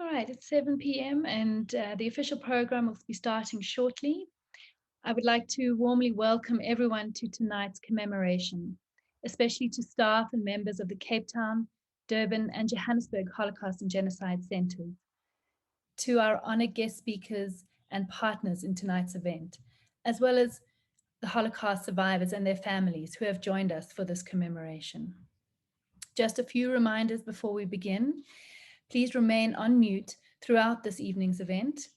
All right, it's 7 p.m. and the official program will be starting shortly. I would like to warmly welcome everyone to tonight's commemoration, especially to staff and members of the Cape Town, Durban, and Johannesburg Holocaust and Genocide Centers, to our honored guest speakers and partners in tonight's event, as well as the Holocaust survivors and their families who have joined us for this commemoration. Just a few reminders before we begin. Please remain on mute throughout this evening's event.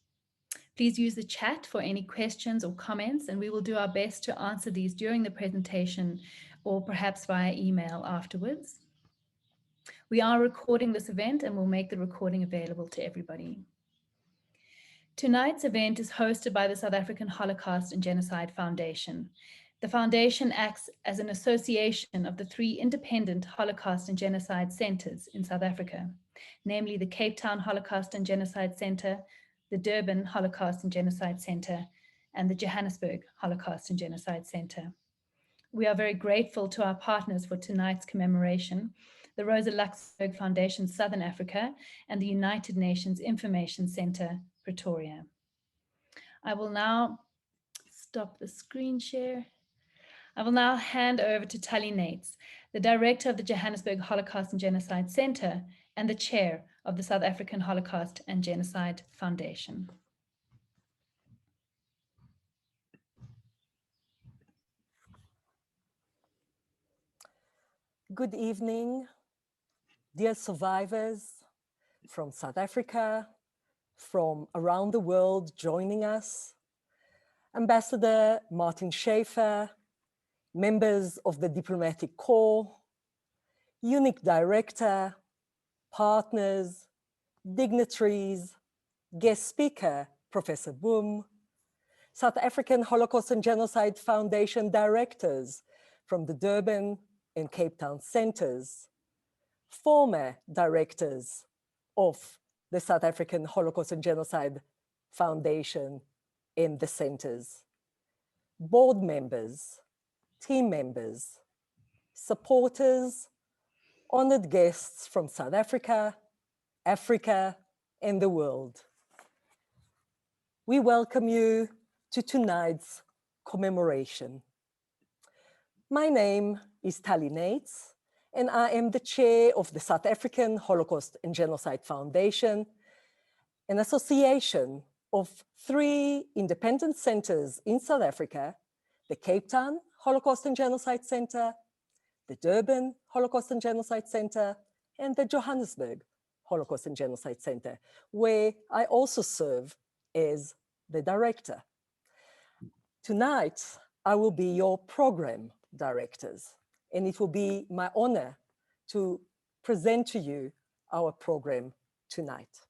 Please use the chat for any questions or comments, and we will do our best to answer these during the presentation or perhaps via email afterwards. We are recording this event and will make the recording available to everybody. Tonight's event is hosted by the South African Holocaust and Genocide Foundation. The foundation acts as an association of the three independent Holocaust and Genocide centers in South Africa, namely the Cape Town Holocaust and Genocide Center, the Durban Holocaust and Genocide Center, and the Johannesburg Holocaust and Genocide Center. We are very grateful to our partners for tonight's commemoration, the Rosa Luxemburg Foundation Southern Africa and the United Nations Information Center, Pretoria. I will now stop the screen share. I will now hand over to Tali Nates, the director of the Johannesburg Holocaust and Genocide Center and the chair of the South African Holocaust and Genocide Foundation. Good evening, dear survivors from South Africa, from around the world joining us, Ambassador Martin Schaefer, members of the Diplomatic Corps, UNIC Director, partners, dignitaries, guest speaker, Professor Boum, South African Holocaust and Genocide Foundation directors from the Durban and Cape Town centers, former directors of the South African Holocaust and Genocide Foundation in the centers, board members, team members, supporters, honored guests from South Africa, Africa, and the world. We welcome you to tonight's commemoration. My name is Tali Nates, and I am the chair of the South African Holocaust and Genocide Foundation, an association of three independent centers in South Africa, the Cape Town Holocaust and Genocide Center, the Durban Holocaust and Genocide Center, and the Johannesburg Holocaust and Genocide Center, where I also serve as the director. Tonight, I will be your program directors, and it will be my honor to present to you our program tonight.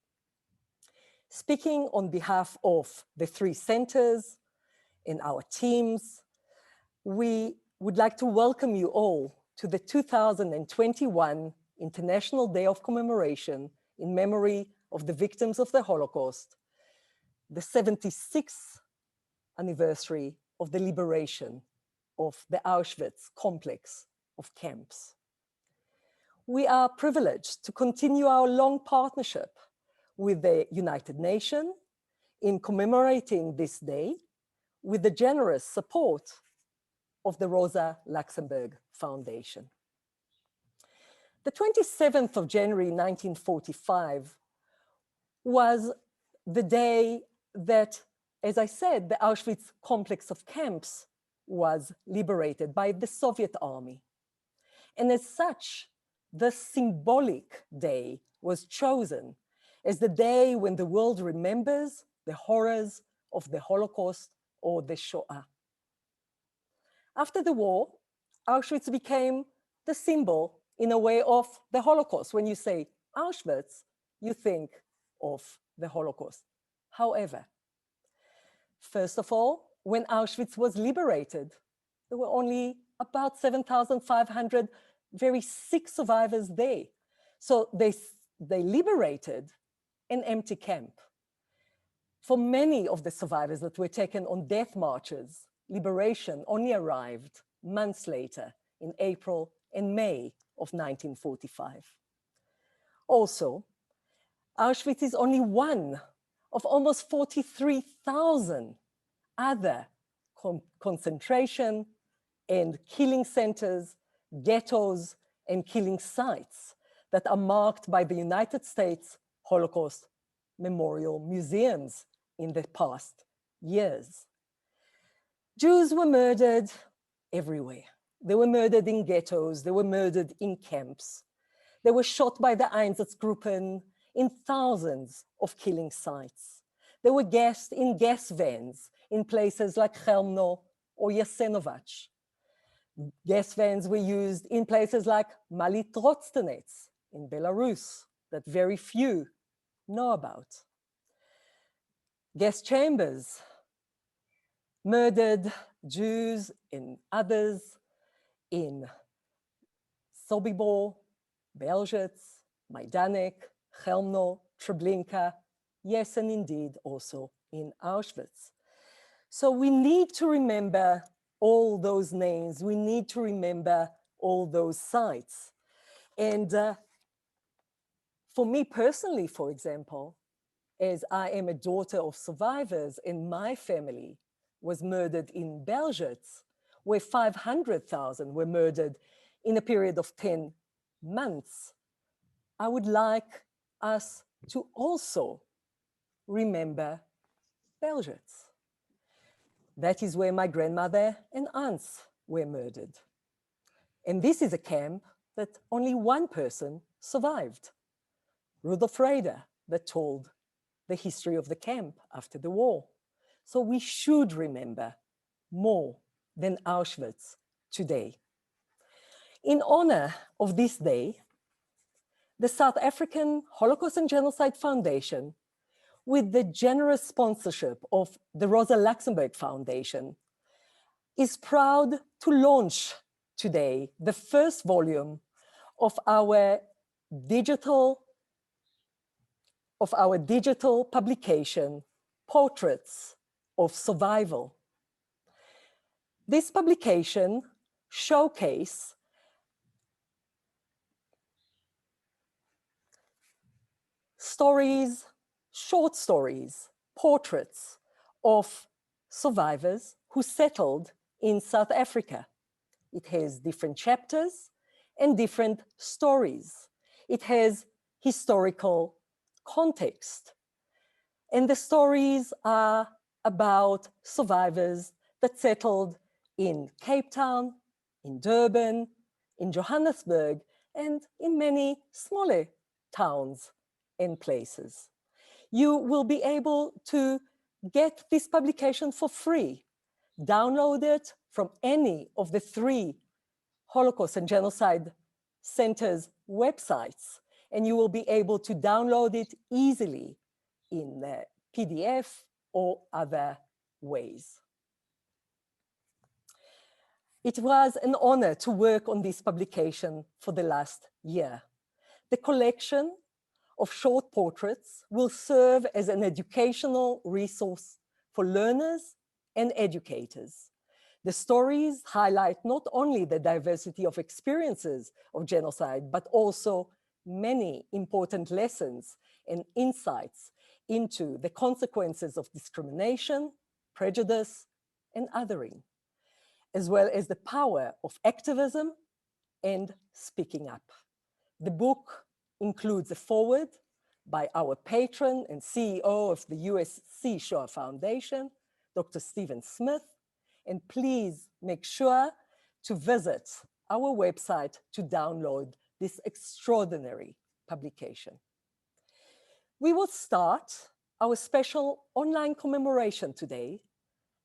Speaking on behalf of the three centers and our teams, we would like to welcome you all to the 2021 International Day of Commemoration in memory of the victims of the Holocaust, the 76th anniversary of the liberation of the Auschwitz complex of camps. We are privileged to continue our long partnership with the United Nations in commemorating this day with the generous support of the Rosa Luxemburg Foundation. The 27th of January 1945 was the day that, as I said, the Auschwitz complex of camps was liberated by the Soviet army. And as such, the symbolic day was chosen as the day when the world remembers the horrors of the Holocaust or the Shoah. After the war, Auschwitz became the symbol in a way of the Holocaust. When you say Auschwitz, you think of the Holocaust. However, first of all, when Auschwitz was liberated, there were only about 7,500 very sick survivors there. So they liberated an empty camp. For many of the survivors that were taken on death marches, liberation only arrived months later in April and May of 1945. Also, Auschwitz is only one of almost 43,000 other concentration and killing centers, ghettos, and killing sites that are marked by the United States Holocaust Memorial Museums in the past years. Jews were murdered everywhere. They were murdered in ghettos, they were murdered in camps. They were shot by the Einsatzgruppen in thousands of killing sites. They were gassed in gas vans in places like Chelmno or Jasenovac. Gas vans were used in places like Mali Trostenets in Belarus that very few know about. Gas chambers murdered Jews and others in Sobibor, Belzec, Majdanek, Chelmno, Treblinka, yes, and indeed also in Auschwitz. So we need to remember all those names. We need to remember all those sites. And for me personally, for example, as I am a daughter of survivors and my family was murdered in Belzec, where 500,000 were murdered in a period of 10 months, I would like us to also remember Belzec. That is where my grandmother and aunts were murdered. And this is a camp that only one person survived, Rudolf Rader, that told the history of the camp after the war. So we should remember more than Auschwitz today. In honor of this day, the South African Holocaust and Genocide Foundation, with the generous sponsorship of the Rosa Luxemburg Foundation, is proud to launch today the first volume of our digital publication, Portraits of Survival. This publication showcases stories, short stories, portraits of survivors who settled in South Africa. It has different chapters and different stories. It has historical context. And the stories are about survivors that settled in Cape Town, in Durban, in Johannesburg, and in many smaller towns and places. You will be able to get this publication for free. Download it from any of the 3 Holocaust and Genocide Centers websites, and you will be able to download it easily in PDF or other ways. It was an honor to work on this publication for the last year. The collection of short portraits will serve as an educational resource for learners and educators. The stories highlight not only the diversity of experiences of genocide, but also many important lessons and insights into the consequences of discrimination, prejudice, and othering, as well as the power of activism and speaking up. The book includes a foreword by our patron and CEO of the USC Shoah Foundation, Dr. Stephen Smith, and please make sure to visit our website to download this extraordinary publication. We will start our special online commemoration today,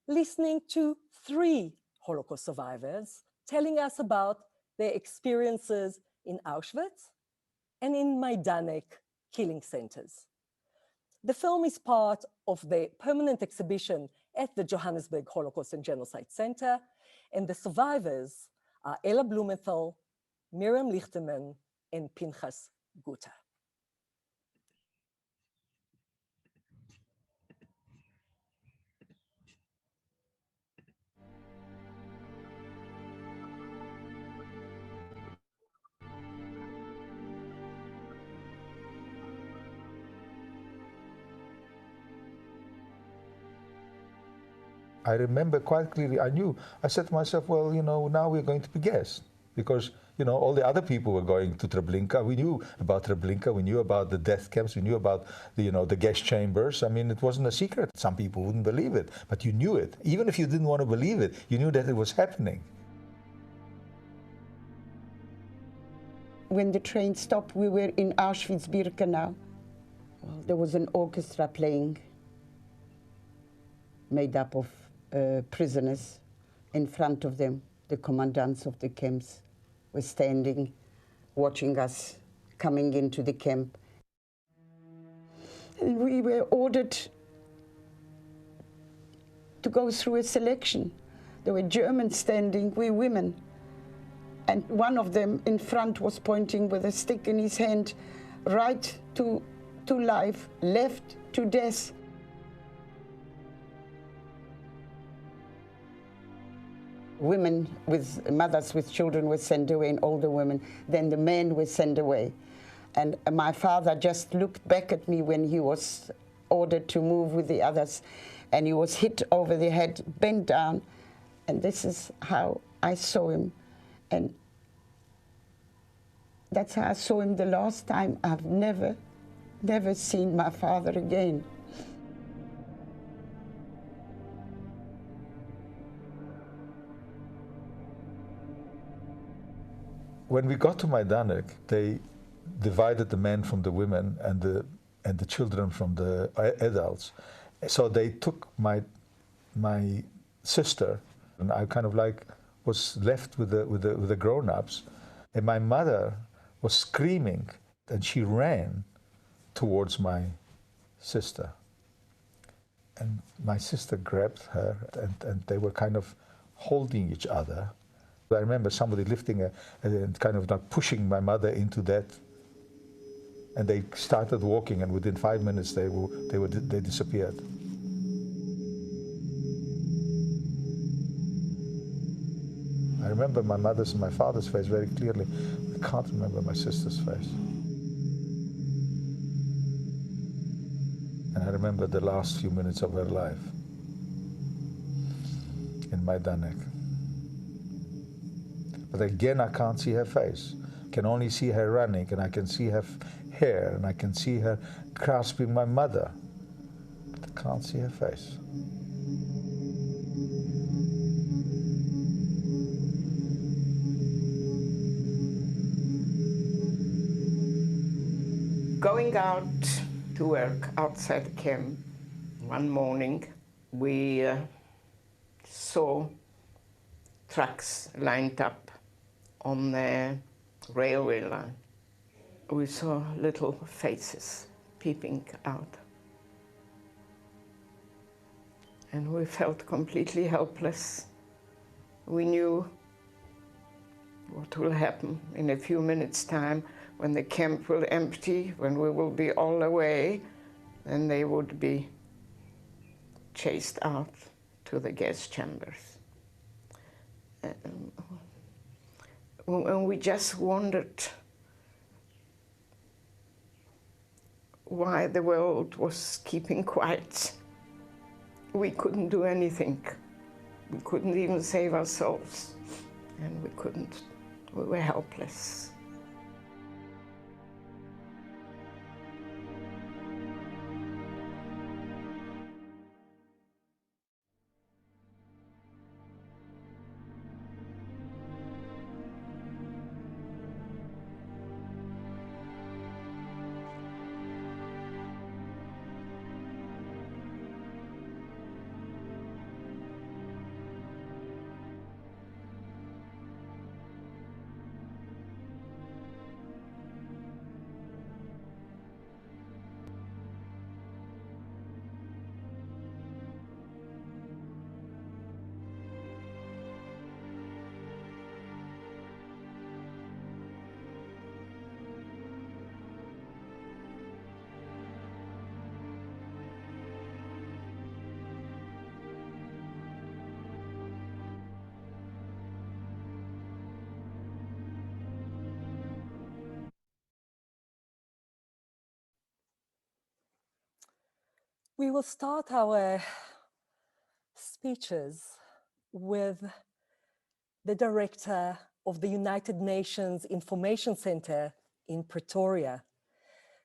listening to 3 Holocaust survivors telling us about their experiences in Auschwitz and in Majdanek killing centers. The film is part of the permanent exhibition at the Johannesburg Holocaust and Genocide Center, and the survivors are Ella Blumenthal, Miriam Lichterman, and Pinchas Guta. I remember quite clearly, I said to myself, well, you know, now we're going to be guests because, you know, all the other people were going to Treblinka. We knew about Treblinka, we knew about the death camps, we knew about the, you know, the gas chambers. I mean, it wasn't a secret. Some people wouldn't believe it, but you knew it. Even if you didn't want to believe it, you knew that it was happening. When the train stopped, we were in Auschwitz-Birkenau. Well, there was an orchestra playing, made up of prisoners. In front of them, the commandants of the camps were standing, watching us coming into the camp. And we were ordered to go through a selection. There were Germans standing, we women. And one of them in front was pointing with a stick in his hand, right to life, left to death. Women with mothers with children were sent away, and older women. Then the men were sent away. And my father just looked back at me when he was ordered to move with the others, and he was hit over the head, bent down, and this is how I saw him. And that's how I saw him the last time. I've never seen my father again. When we got to Majdanek, they divided the men from the women and the children from the adults. So they took my sister, and I kind of like was left with the grown-ups, and my mother was screaming, and she ran towards my sister. And my sister grabbed her, and they were kind of holding each other. I remember somebody lifting and kind of like pushing my mother into that, and they started walking, and within 5 minutes they disappeared. I remember my mother's and my father's face very clearly. I can't remember my sister's face. And I remember the last few minutes of her life in Majdanek. But again, I can't see her face. I can only see her running, and I can see her hair, and I can see her grasping my mother. But I can't see her face. Going out to work outside the camp one morning, we saw trucks lined up on the railway line. We saw little faces peeping out. And we felt completely helpless. We knew what will happen in a few minutes' time when the camp will empty, when we will be all away, then they would be chased out to the gas chambers. And we just wondered why the world was keeping quiet. We couldn't do anything. We couldn't even save ourselves. And we were helpless. We will start our speeches with the director of the United Nations Information Center in Pretoria.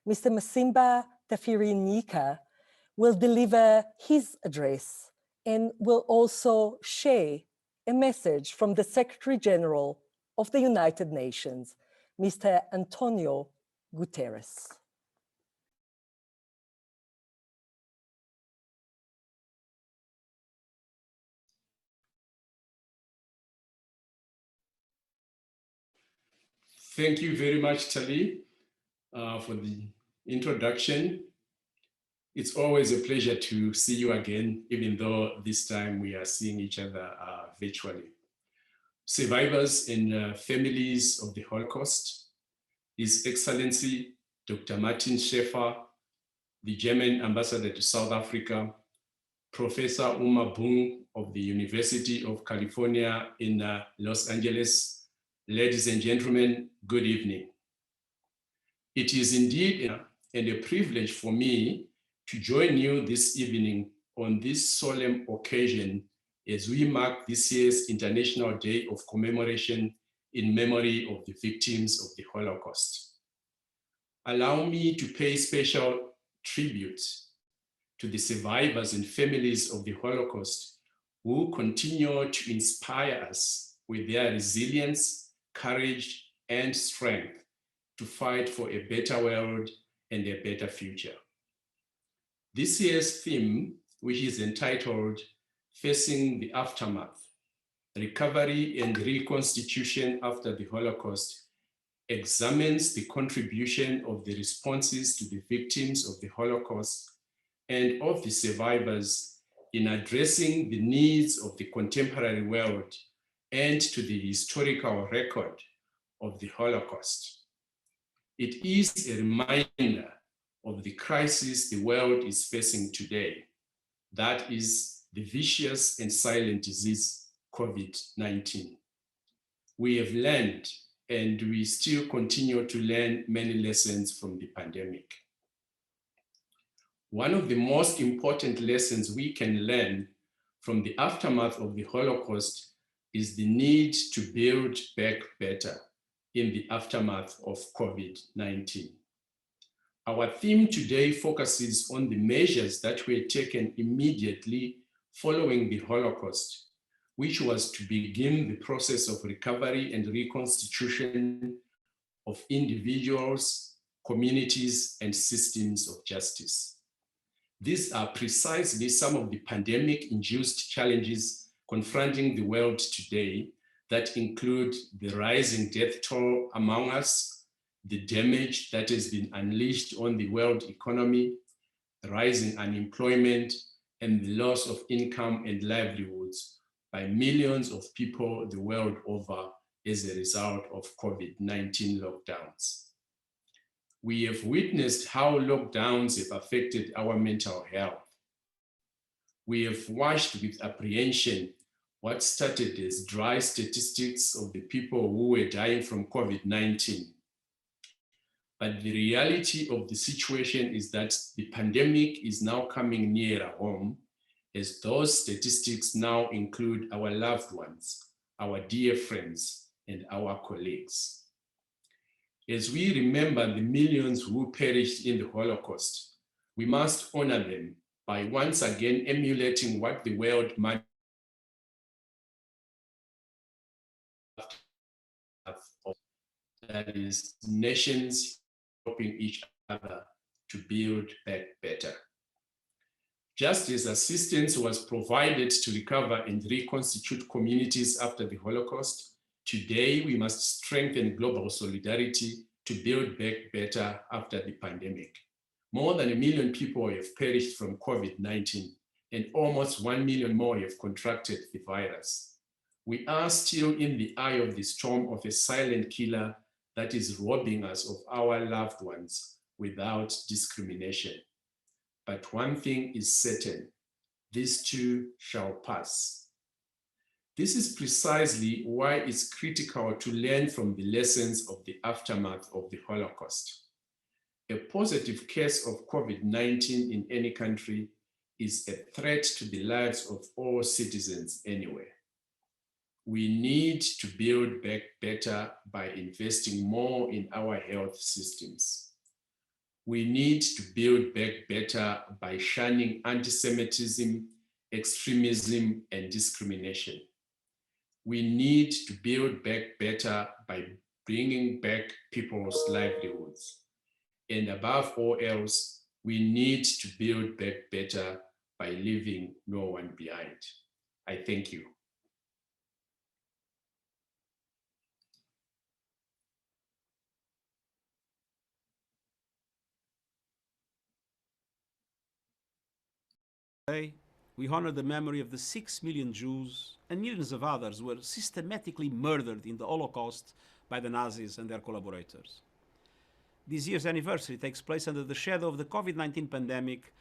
Mr. Masimba Tafiri-Nika will deliver his address and will also share a message from the Secretary General of the United Nations, Mr. Antonio Guterres. Thank you very much, Tali, for the introduction. It's always a pleasure to see you again, even though this time we are seeing each other virtually. Survivors and families of the Holocaust, His Excellency, Dr. Martin Schäfer, the German ambassador to South Africa, Professor Aomar Boum of the University of California in Los Angeles. Ladies and gentlemen, good evening. It is indeed a privilege for me to join you this evening on this solemn occasion as we mark this year's International Day of Commemoration in memory of the victims of the Holocaust. Allow me to pay special tribute to the survivors and families of the Holocaust who continue to inspire us with their resilience, courage, and strength to fight for a better world and a better future. This year's theme, which is entitled Facing the Aftermath, Recovery and Reconstitution After the Holocaust, examines the contribution of the responses to the victims of the Holocaust and of the survivors in addressing the needs of the contemporary world and to the historical record of the Holocaust. It is a reminder of the crisis the world is facing today, that is the vicious and silent disease, COVID-19. We have learned, and we still continue to learn many lessons from the pandemic. One of the most important lessons we can learn from the aftermath of the Holocaust is the need to build back better in the aftermath of COVID-19. Our theme today focuses on the measures that were taken immediately following the Holocaust, which was to begin the process of recovery and reconstitution of individuals, communities, and systems of justice. These are precisely some of the pandemic-induced challenges confronting the world today that include the rising death toll among us, the damage that has been unleashed on the world economy, rising unemployment, and the loss of income and livelihoods by millions of people the world over as a result of COVID-19 lockdowns. We have witnessed how lockdowns have affected our mental health. We have watched with apprehension what started as dry statistics of the people who were dying from COVID-19. But the reality of the situation is that the pandemic is now coming nearer home, as those statistics now include our loved ones, our dear friends, and our colleagues. As we remember the millions who perished in the Holocaust, we must honor them by once again emulating what the world might have, that is, nations helping each other to build back better. Just as assistance was provided to recover and reconstitute communities after the Holocaust, today we must strengthen global solidarity to build back better after the pandemic. More than 1 million people have perished from COVID-19, and almost 1 million more have contracted the virus. We are still in the eye of the storm of a silent killer that is robbing us of our loved ones without discrimination. But one thing is certain, this too shall pass. This is precisely why it's critical to learn from the lessons of the aftermath of the Holocaust. A positive case of COVID-19 in any country is a threat to the lives of all citizens anywhere. We need to build back better by investing more in our health systems. We need to build back better by shunning anti-Semitism, extremism, and discrimination. We need to build back better by bringing back people's livelihoods. And above all else, we need to build back better by leaving no one behind. I thank you. Today, we honor the memory of the 6 million Jews and millions of others who were systematically murdered in the Holocaust by the Nazis and their collaborators. This year's anniversary takes place under the shadow of the COVID-19 pandemic,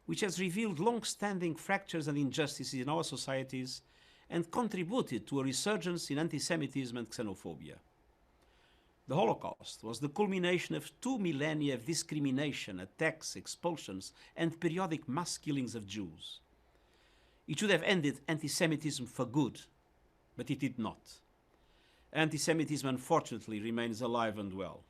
which has revealed long-standing fractures and injustices in our societies and contributed to a resurgence in anti-Semitism and xenophobia. The Holocaust was the culmination of 2 millennia of discrimination, attacks, expulsions, and periodic mass killings of Jews. It should have ended anti-Semitism for good, but it did not. Anti-Semitism, unfortunately, remains alive and well.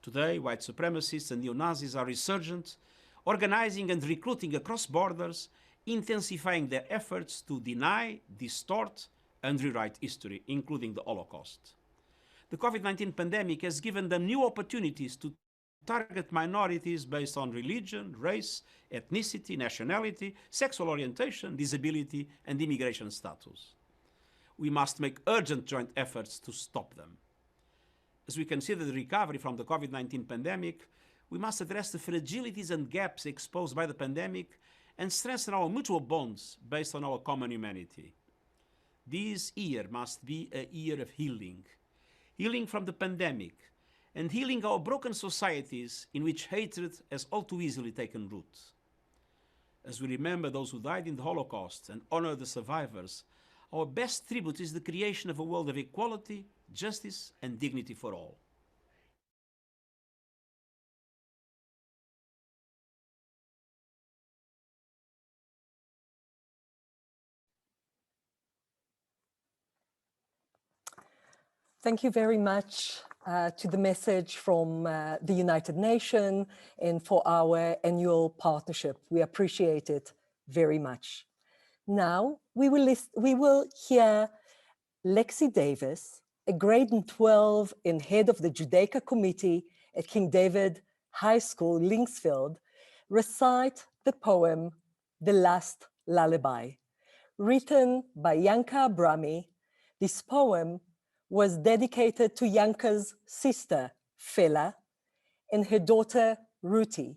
Today, white supremacists and neo-Nazis are resurgent, organizing and recruiting across borders, intensifying their efforts to deny, distort, and rewrite history, including the Holocaust. The COVID-19 pandemic has given them new opportunities to target minorities based on religion, race, ethnicity, nationality, sexual orientation, disability, and immigration status. We must make urgent joint efforts to stop them. As we consider the recovery from the COVID-19 pandemic, we must address the fragilities and gaps exposed by the pandemic and strengthen our mutual bonds based on our common humanity. This year must be a year of healing. Healing from the pandemic, and healing our broken societies in which hatred has all too easily taken root. As we remember those who died in the Holocaust and honor the survivors, our best tribute is the creation of a world of equality, justice, and dignity for all. Thank you very much to the message from the United Nations and for our annual partnership. We appreciate it very much. Now we will hear Lexi Davis, a grade 12 and head of the Judaica Committee at King David High School, Linksfield, recite the poem, The Last Lullaby. Written by Yanka Abrami, this poem was dedicated to Yanka's sister, Fela, and her daughter, Ruti.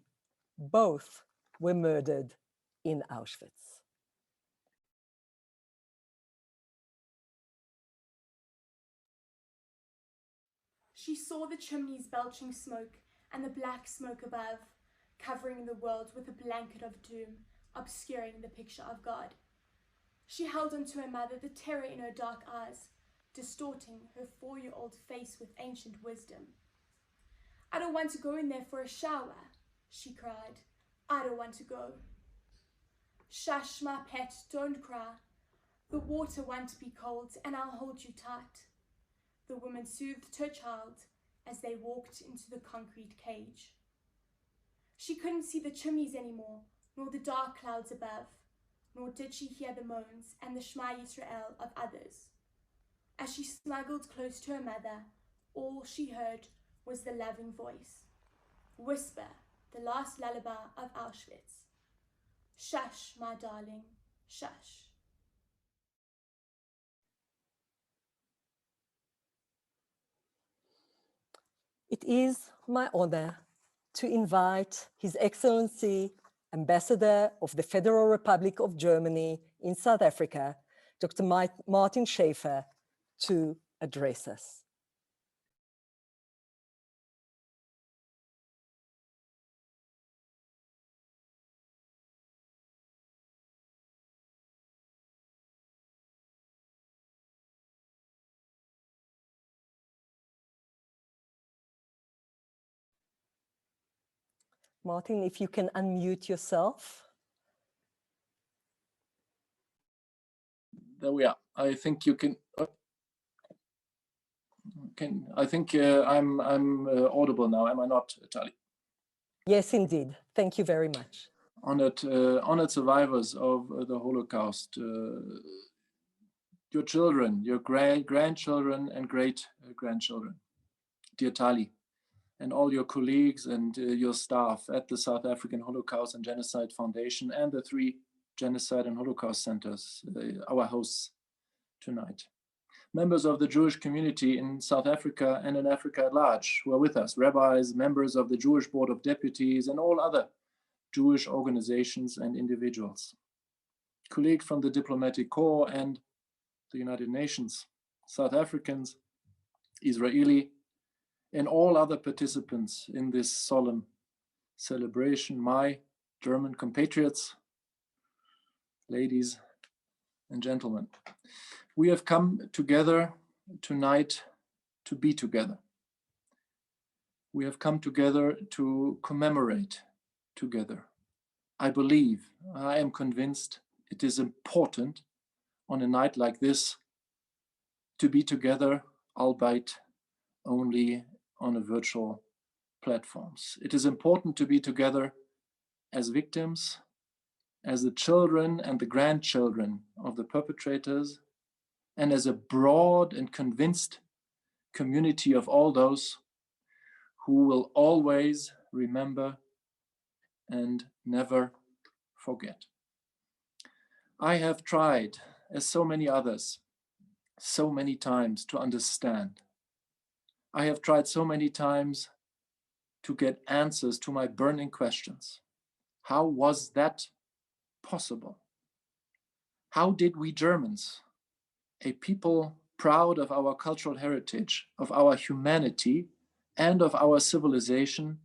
Both were murdered in Auschwitz. She saw the chimneys belching smoke and the black smoke above, covering the world with a blanket of doom, obscuring the picture of God. She held onto her mother, the terror in her dark eyes, distorting her 4-year-old face with ancient wisdom. I don't want to go in there for a shower, she cried. I don't want to go. Shush, my pet, don't cry. The water won't be cold and I'll hold you tight. The woman soothed her child as they walked into the concrete cage. She couldn't see the chimneys anymore, nor the dark clouds above, nor did she hear the moans and the Shema Yisrael of others. As she snuggled close to her mother, all she heard was the loving voice. Whisper, the last lullaby of Auschwitz. Shush, my darling, shush. It is my honor to invite His Excellency, Ambassador of the Federal Republic of Germany in South Africa, Dr. Martin Schäfer, to address us. Martin, if you can unmute yourself. there we are. I think you can. I think I'm audible now. Am I not, Tali? Yes, indeed. Thank you very much. Honored survivors of the Holocaust, your children, your grandchildren and great-grandchildren, dear Tali, and all your colleagues and your staff at the South African Holocaust and Genocide Foundation and the 3 Genocide and Holocaust Centers, our hosts tonight. Members of the Jewish community in South Africa and in Africa at large who are with us, rabbis, members of the Jewish Board of Deputies, and all other Jewish organizations and individuals. Colleagues from the Diplomatic Corps and the United Nations, South Africans, Israeli, and all other participants in this solemn celebration, my German compatriots, ladies and gentlemen. We have come together tonight to be together. We have come together to commemorate together. I believe, I am convinced it is important on a night like this to be together, albeit only on a virtual platforms. It is important to be together as victims, as the children and the grandchildren of the perpetrators, and as a broad and convinced community of all those who will always remember and never forget. I have tried, as so many others, so many times to understand. I have tried so many times to get answers to my burning questions. How was that possible? How did we Germans, a people proud of our cultural heritage, of our humanity, and of our civilization,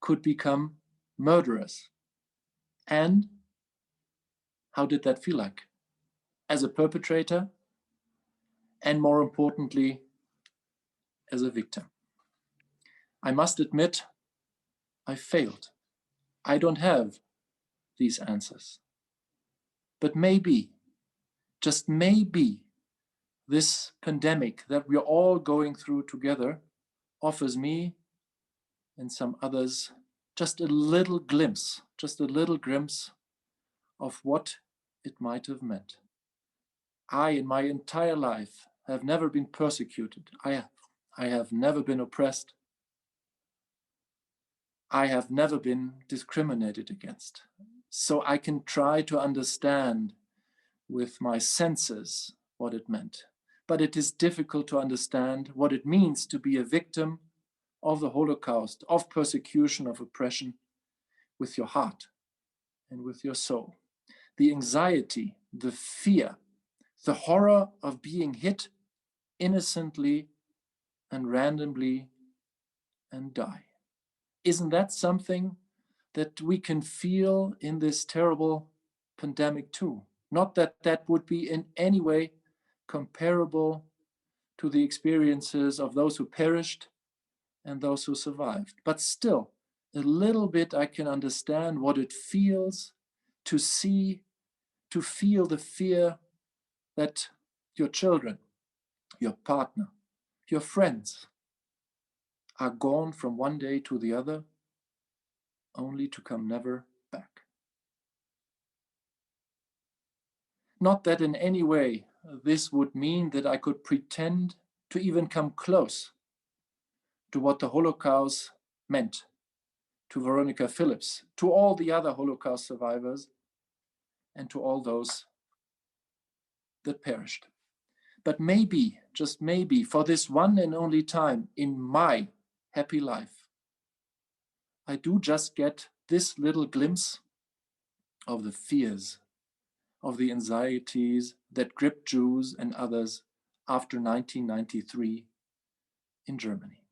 could become murderers? And how did that feel like? As a perpetrator, and more importantly, as a victim. I must admit, I failed. I don't have these answers. But maybe, just maybe, this pandemic that we're all going through together offers me and some others just a little glimpse of what it might have meant. I, in my entire life, have never been persecuted. I have never been oppressed. I have never been discriminated against. So I can try to understand with my senses what it meant. But it is difficult to understand what it means to be a victim of the Holocaust, of persecution, of oppression, with your heart and with your soul. The anxiety, the fear, the horror of being hit innocently and randomly and die. Isn't that something that we can feel in this terrible pandemic too? Not that that would be in any way comparable to the experiences of those who perished and those who survived. But still, a little bit I can understand what it feels to feel the fear that your children, your partner, your friends are gone from one day to the other, only to come never back. Not that in any way this would mean that I could pretend to even come close to what the Holocaust meant to Veronica Phillips, to all the other Holocaust survivors, and to all those that perished. But maybe, just maybe, for this one and only time in my happy life, I do just get this little glimpse of the fears, of the anxieties that gripped Jews and others after 1993 in Germany.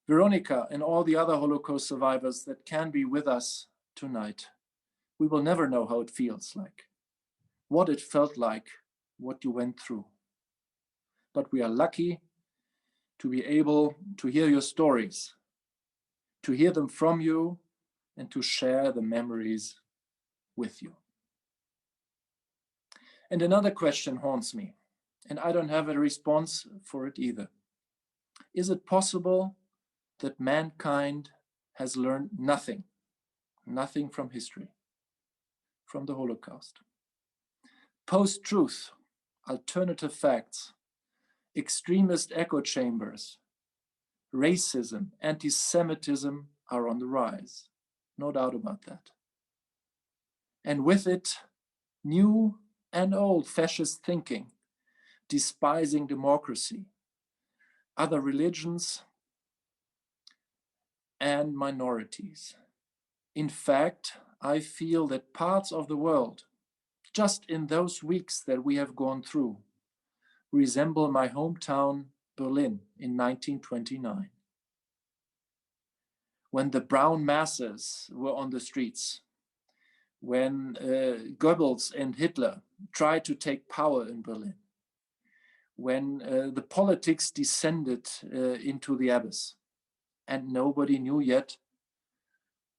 Veronica and all the other Holocaust survivors that can be with us tonight, we will never know how it feels like, what it felt like, what you went through. But we are lucky to be able to hear your stories, to hear them from you, and to share the memories with you. And another question haunts me, and I don't have a response for it either. Is it possible that mankind has learned nothing from history, from the Holocaust? Post-truth, alternative facts, extremist echo chambers, racism, anti-Semitism are on the rise. No doubt about that. And with it, new and old fascist thinking, despising democracy, other religions, and minorities. In fact, I feel that parts of the world, just in those weeks that we have gone through, resemble my hometown, Berlin, in 1929. When the brown masses were on the streets, when Goebbels and Hitler tried to take power in Berlin, when the politics descended into the abyss, and nobody knew yet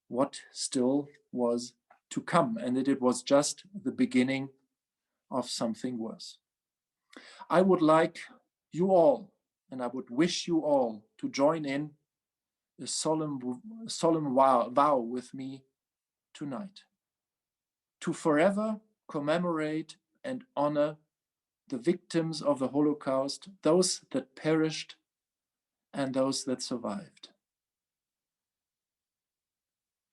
what still was to come, and that it was just the beginning of something worse. I would like you all, and I would wish you all, to join in a solemn vow with me tonight, to forever commemorate and honor the victims of the Holocaust, those that perished and those that survived,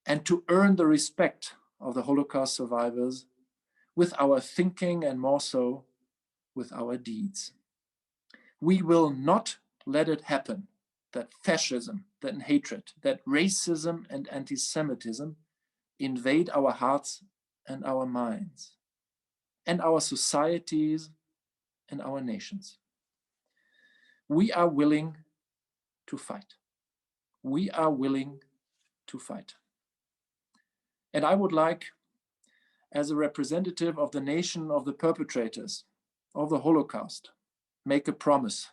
and to earn the respect of the Holocaust survivors with our thinking and more so with our deeds. We will not let it happen that fascism, that hatred, that racism and anti-Semitism invade our hearts and our minds, and our societies and our nations. We are willing to fight. We are willing to fight. And I would like, as a representative of the nation of the perpetrators of the Holocaust, make a promise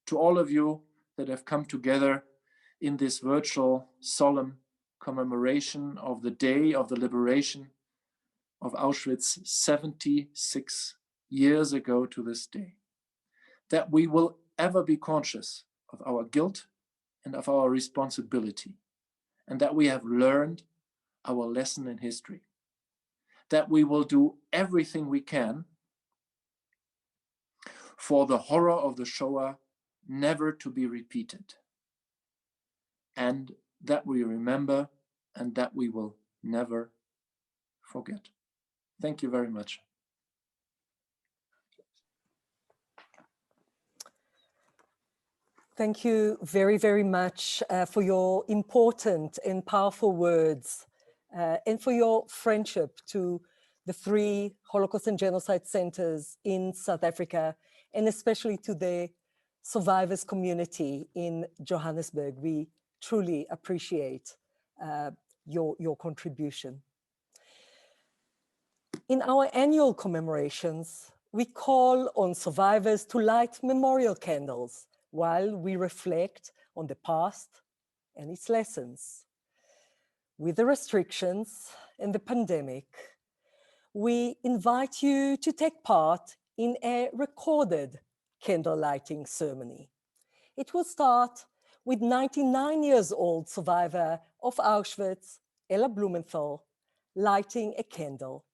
to all of you that have come together in this virtual solemn commemoration of the day of the liberation of Auschwitz 76 years ago to this day, that we will ever be conscious of our guilt and of our responsibility, and that we have learned our lesson in history, that we will do everything we can for the horror of the Shoah never to be repeated, and that we remember and that we will never forget. Thank you very much. Thank you very, very much for your important and powerful words and for your friendship to the 3 Holocaust and Genocide centers in South Africa, and especially to the survivors community in Johannesburg. We truly appreciate your contribution. In our annual commemorations, we call on survivors to light memorial candles while we reflect on the past and its lessons. With the restrictions and the pandemic, we invite you to take part in a recorded candle lighting ceremony. It will start with 99-year-old survivor of Auschwitz, Ella Blumenthal, lighting a candle.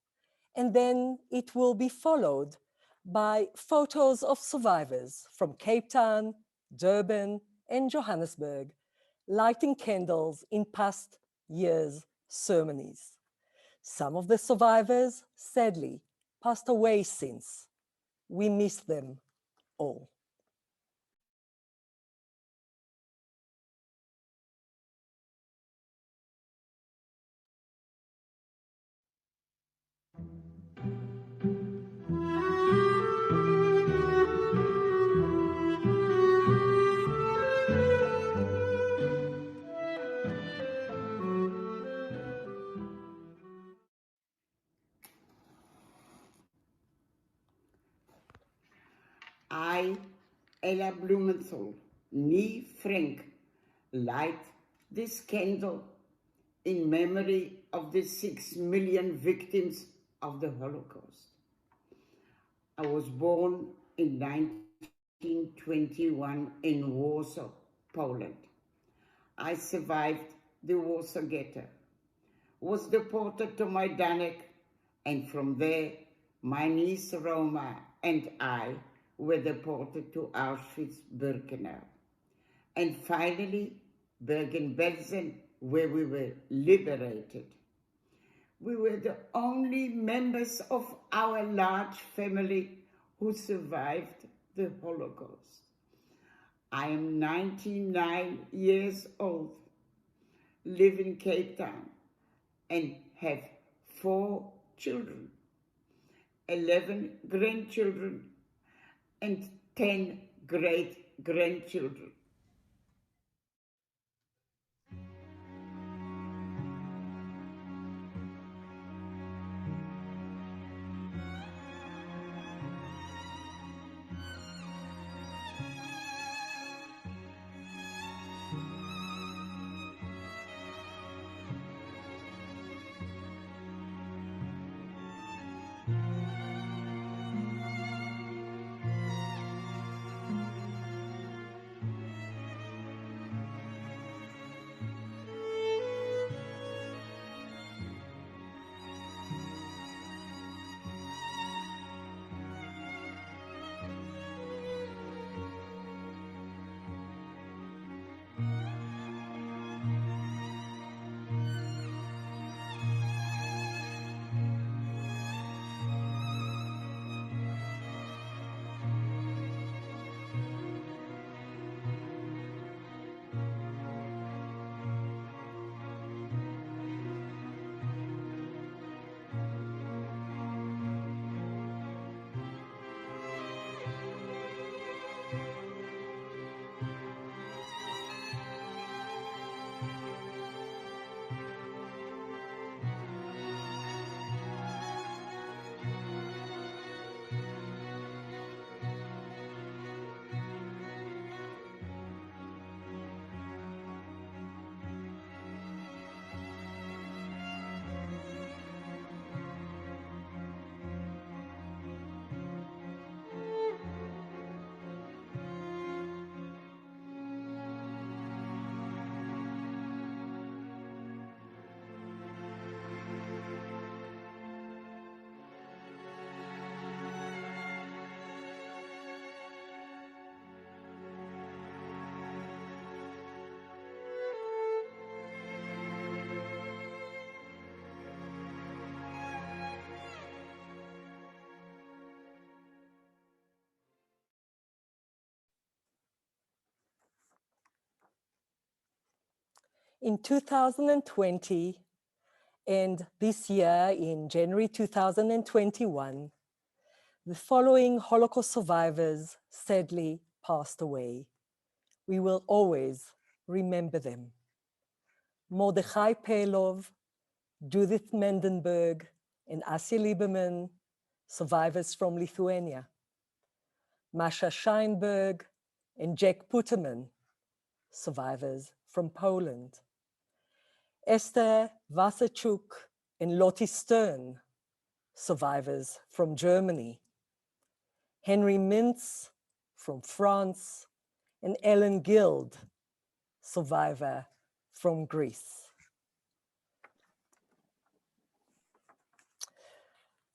And then it will be followed by photos of survivors from Cape Town, Durban, and Johannesburg, lighting candles in past years' ceremonies. Some of the survivors, sadly, passed away since. We miss them all. I, Ella Blumenthal, nee Frank, light this candle in memory of the 6 million victims of the Holocaust. I was born in 1921 in Warsaw, Poland. I survived the Warsaw Ghetto, was deported to Majdanek, and from there, my niece Roma and I were deported to Auschwitz-Birkenau. And finally, Bergen-Belsen, where we were liberated. We were the only members of our large family who survived the Holocaust. I am 99 years old, live in Cape Town, and have 4 children, 11 grandchildren, and 10 great-grandchildren. In 2020, and this year in January 2021, the following Holocaust survivors sadly passed away. We will always remember them. Mordechai Pelov, Judith Mendenberg, and Asya Lieberman, survivors from Lithuania. Masha Scheinberg and Jack Puterman, survivors from Poland. Esther Wasserchuk and Lottie Stern, survivors from Germany. Henry Mintz from France, and Ellen Guild, survivor from Greece.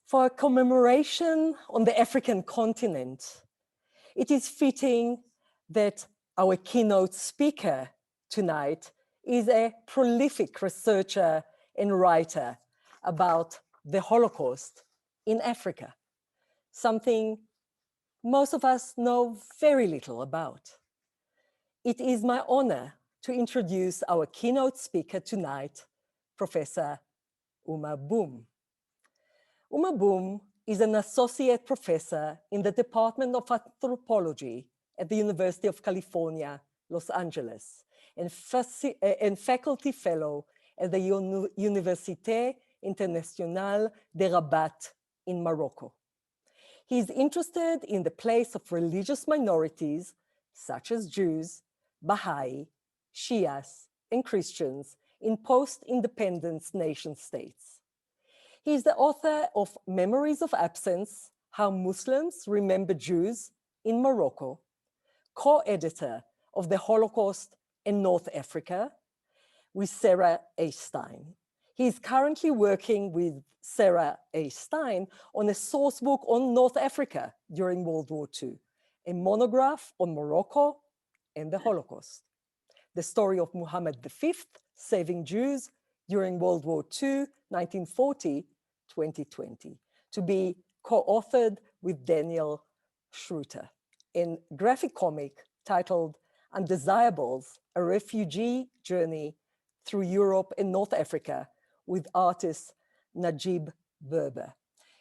For a commemoration on the African continent, it is fitting that our keynote speaker tonight is a prolific researcher and writer about the Holocaust in Africa, something most of us know very little about. It is my honor to introduce our keynote speaker tonight, Professor Aomar Boum. Aomar Boum is an associate professor in the Department of Anthropology at the University of California, Los Angeles, and faculty fellow at the Université Internationale de Rabat in Morocco. He is interested in the place of religious minorities, such as Jews, Baha'i, Shias, and Christians in post-independence nation states. He is the author of Memories of Absence, How Muslims Remember Jews in Morocco, co-editor of the Holocaust in North Africa, with Sarah A. Stein. He is currently working with Sarah A. Stein on a source book on North Africa during World War II, a monograph on Morocco and the Holocaust. The story of Muhammad V saving Jews during World War II, 1940-2020, to be co-authored with Daniel Schroeter in graphic comic titled Undesirables, a Refugee Journey through Europe and North Africa with artist Najib Berber.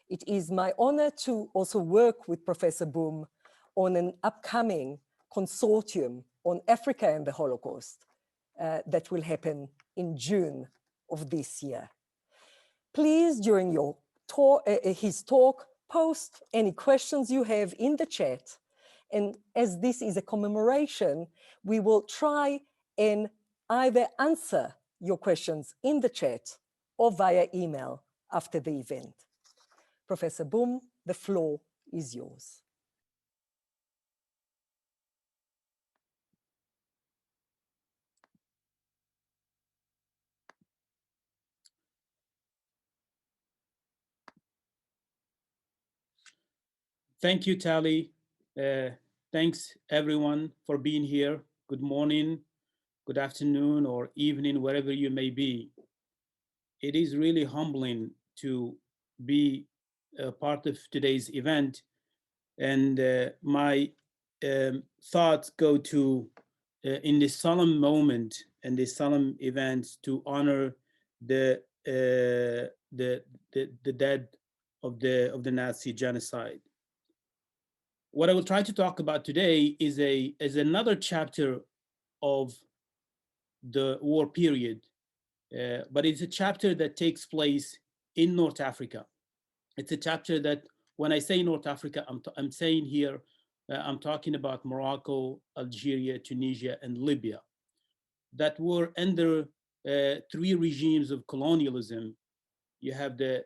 It is my honor to also work with Professor Boum on an upcoming consortium on Africa and the Holocaust that will happen in June of this year. Please, during your his talk, post any questions you have in the chat. And as this is a commemoration, we will try and either answer your questions in the chat or via email after the event. Professor Boum, the floor is yours. Thank you, Tali. Thanks, everyone, for being here. Good morning, good afternoon, or evening, wherever you may be. It is really humbling to be a part of today's event. And my thoughts go to, in this solemn moment and this solemn event, to honor the dead of the Nazi genocide. What I will try to talk about today is another chapter of the war period, but it's a chapter that takes place in North Africa. It's a chapter that, when I say North Africa, I'm saying here, I'm talking about Morocco, Algeria, Tunisia, and Libya, that were under three regimes of colonialism. You have the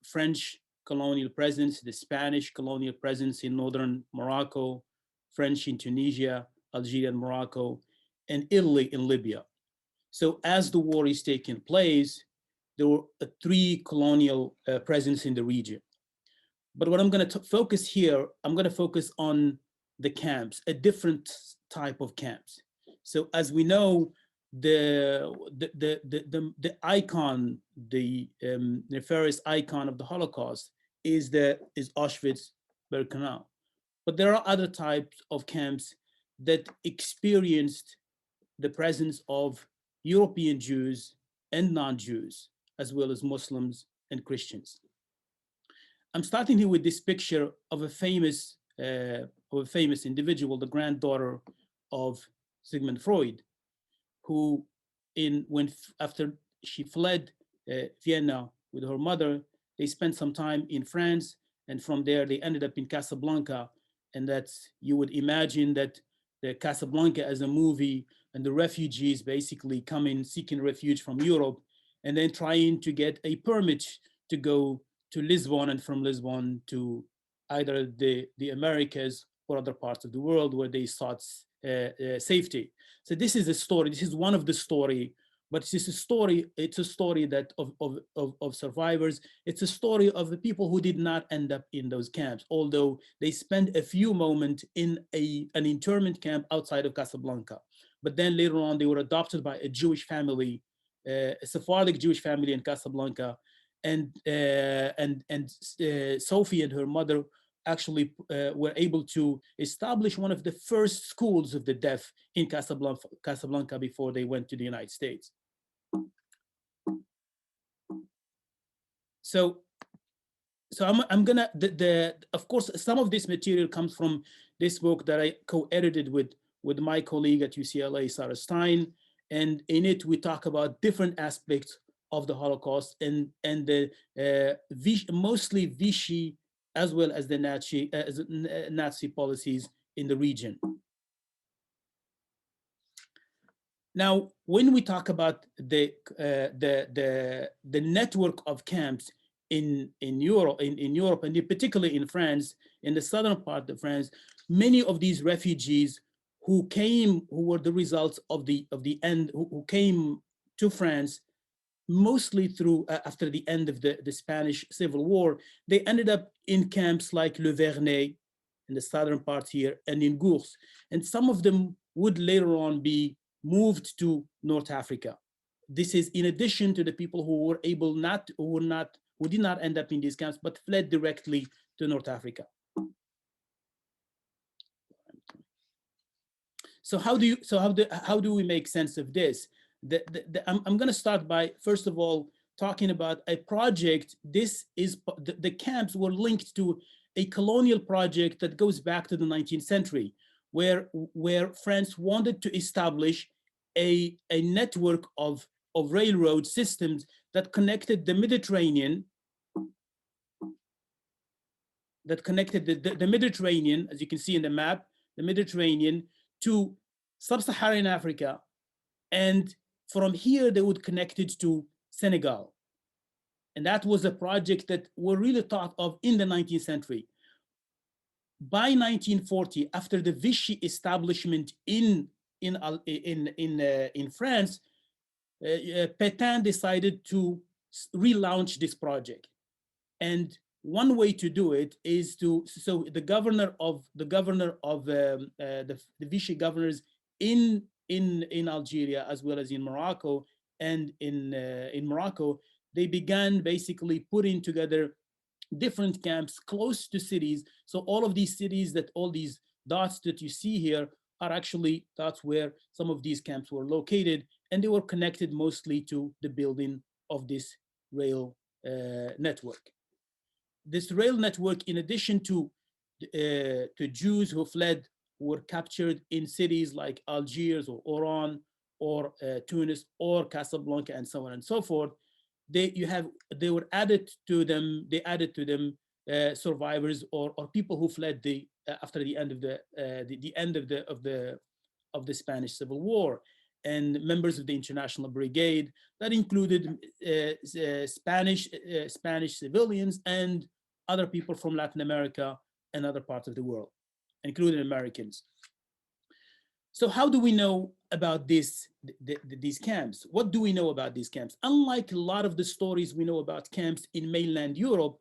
French colonial presence, the Spanish colonial presence in northern Morocco, French in Tunisia, Algeria and Morocco, and Italy in Libya. So as the war is taking place, there were three colonial presence in the region. But what I'm going to focus here, I'm going to focus on the camps, a different type of camps. So as we know, the icon, the nefarious icon of the Holocaust is Auschwitz-Birkenau. But there are other types of camps that experienced the presence of European Jews and non-Jews, as well as Muslims and Christians. I'm starting here with this picture of a famous individual, the granddaughter of Sigmund Freud, who, after she fled Vienna with her mother, they spent some time in France, and from there they ended up in Casablanca. And that's, you would imagine that the Casablanca as a movie, and the refugees basically coming, seeking refuge from Europe, and then trying to get a permit to go to Lisbon, and from Lisbon to either the Americas or other parts of the world where they sought safety. So this is a story, this is one of the story, but it's a story that of survivors. It's a story of the people who did not end up in those camps, although they spent a few moments in an internment camp outside of Casablanca. But then later on, they were adopted by a Jewish family, a Sephardic Jewish family in Casablanca. And Sophie and her mother actually were able to establish one of the first schools of the deaf in Casablanca before they went to the United States. So I'm gonna, of course, some of this material comes from this book that I co-edited with my colleague at UCLA, Sarah Stein, and in it we talk about different aspects of the Holocaust and the mostly Vichy as well as the Nazi policies in the region. Now, when we talk about the network of camps, in Europe, and particularly in France, in the southern part of France, many of these refugees who were the results of the end, who came to France mostly through after the end of the Spanish Civil War, they ended up in camps like Le Vernet in the southern part here, and in Gours, and some of them would later on be moved to North Africa. This is in addition to the people who were who did not end up in these camps, but fled directly to North Africa. So how do we make sense of this? I'm going to start by, first of all, talking about a project. This is the camps were linked to a colonial project that goes back to the 19th century, where France wanted to establish a network of railroad systems that connected the Mediterranean, the Mediterranean, as you can see in the map, the Mediterranean to sub-Saharan Africa, and from here they would connect it to Senegal. And that was a project that were really thought of in the 19th century. By 1940, after the Vichy establishment in France, Pétain decided to relaunch this project. And one way to do it is so the governor of the Vichy governors in Algeria, as well as in Morocco, and in Morocco, they began basically putting together different camps close to cities. So all of these cities, all these dots that you see here are actually dots where some of these camps were located, and they were connected mostly to the building of this rail network. This rail network, in addition to Jews who fled, were captured in cities like Algiers or Oran or Tunis or Casablanca and so on and so forth. They were added to them. They added to them survivors or people who fled after the end of the Spanish Civil War, and members of the International Brigade that included Spanish civilians and other people from Latin America and other parts of the world, including Americans. So how do we know about these camps? What do we know about these camps? Unlike a lot of the stories we know about camps in mainland Europe,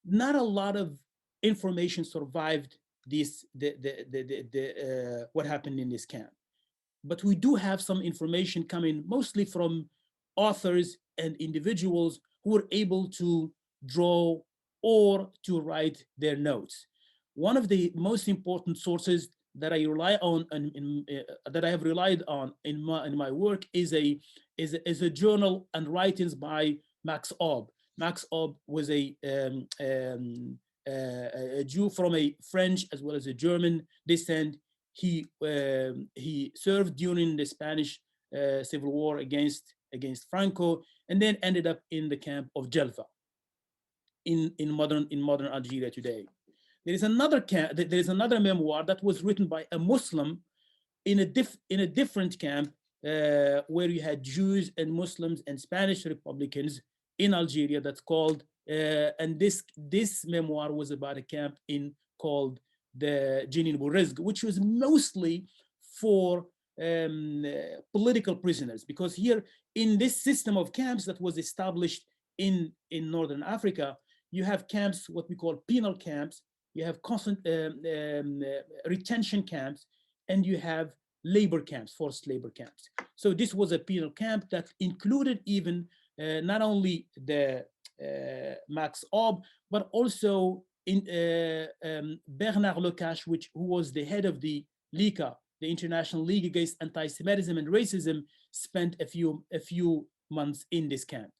not a lot of information survived what happened in this camp. But we do have some information coming mostly from authors and individuals who were able to draw or to write their notes. One of the most important sources that I rely on that I have relied on in my work is a journal and writings by Max Aub. Max Aub was a Jew from a French as well as a German descent. He served during the Spanish Civil War against Franco, and then ended up in the camp of Jelfa in modern Algeria today. There is another memoir that was written by a Muslim in a different camp where you had Jews and Muslims and Spanish Republicans in Algeria. That's called and this memoir was about a camp called the Jenin Bourezg, which was mostly for political prisoners, because here in this system of camps that was established in Northern Africa, you have camps, what we call penal camps, you have constant retention camps, and you have labor camps, forced labor camps. So this was a penal camp that included even not only the Max Aub, but also in Bernard Lecache, who was the head of the LICA, the International League Against Anti-Semitism and Racism, spent a few months in this camp.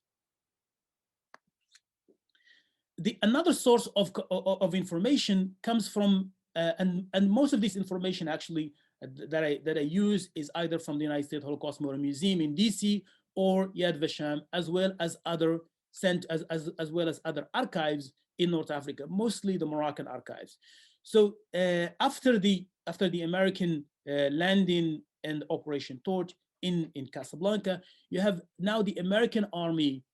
Another source of information comes from, and most of this information actually that I use is either from the United States Holocaust Memorial Museum in DC or Yad Vashem, as well as other other archives in North Africa, mostly the Moroccan archives. So after the American landing and Operation Torch in Casablanca, you have now the American army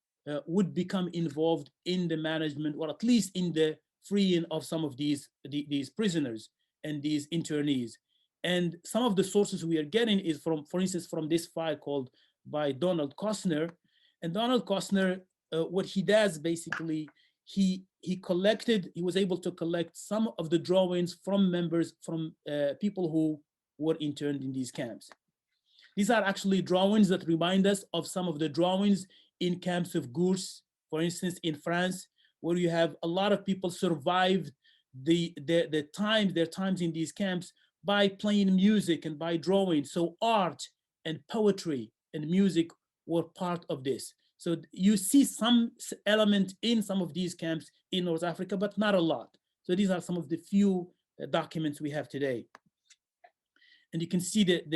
would become involved in the management, or at least in the freeing of some of these prisoners and these internees. And some of the sources we are getting is from, for instance, from this file called by Donald Kostner. And Donald Kostner, what he does basically, he was able to collect some of the drawings from members, from people who were interned in these camps. These are actually drawings that remind us of some of the drawings in camps of Gurs, for instance, in France, where you have a lot of people survived their times in these camps by playing music and by drawing. So art and poetry and music were part of this. So you see some element in some of these camps in North Africa, but not a lot. So these are some of the few documents we have today. And you can see and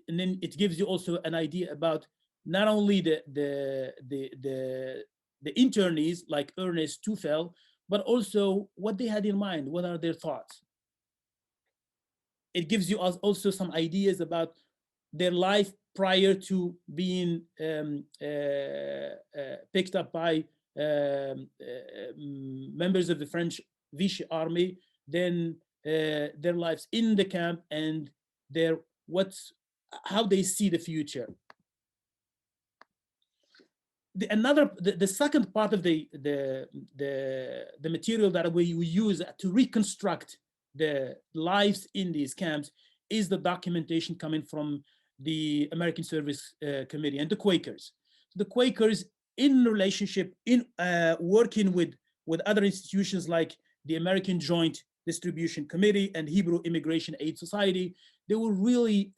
then it gives you also an idea about not only the internees like Ernest Tufel, but also what they had in mind. What are their thoughts? It gives you also some ideas about their life prior to being picked up by members of the French Vichy army, then their lives in the camp, and how they see the future. The second part of the material that we use to reconstruct the lives in these camps is the documentation coming from the American Service Committee and the Quakers. The Quakers, in relationship, in working with other institutions like the American Joint Distribution Committee and Hebrew Immigration Aid Society, they were really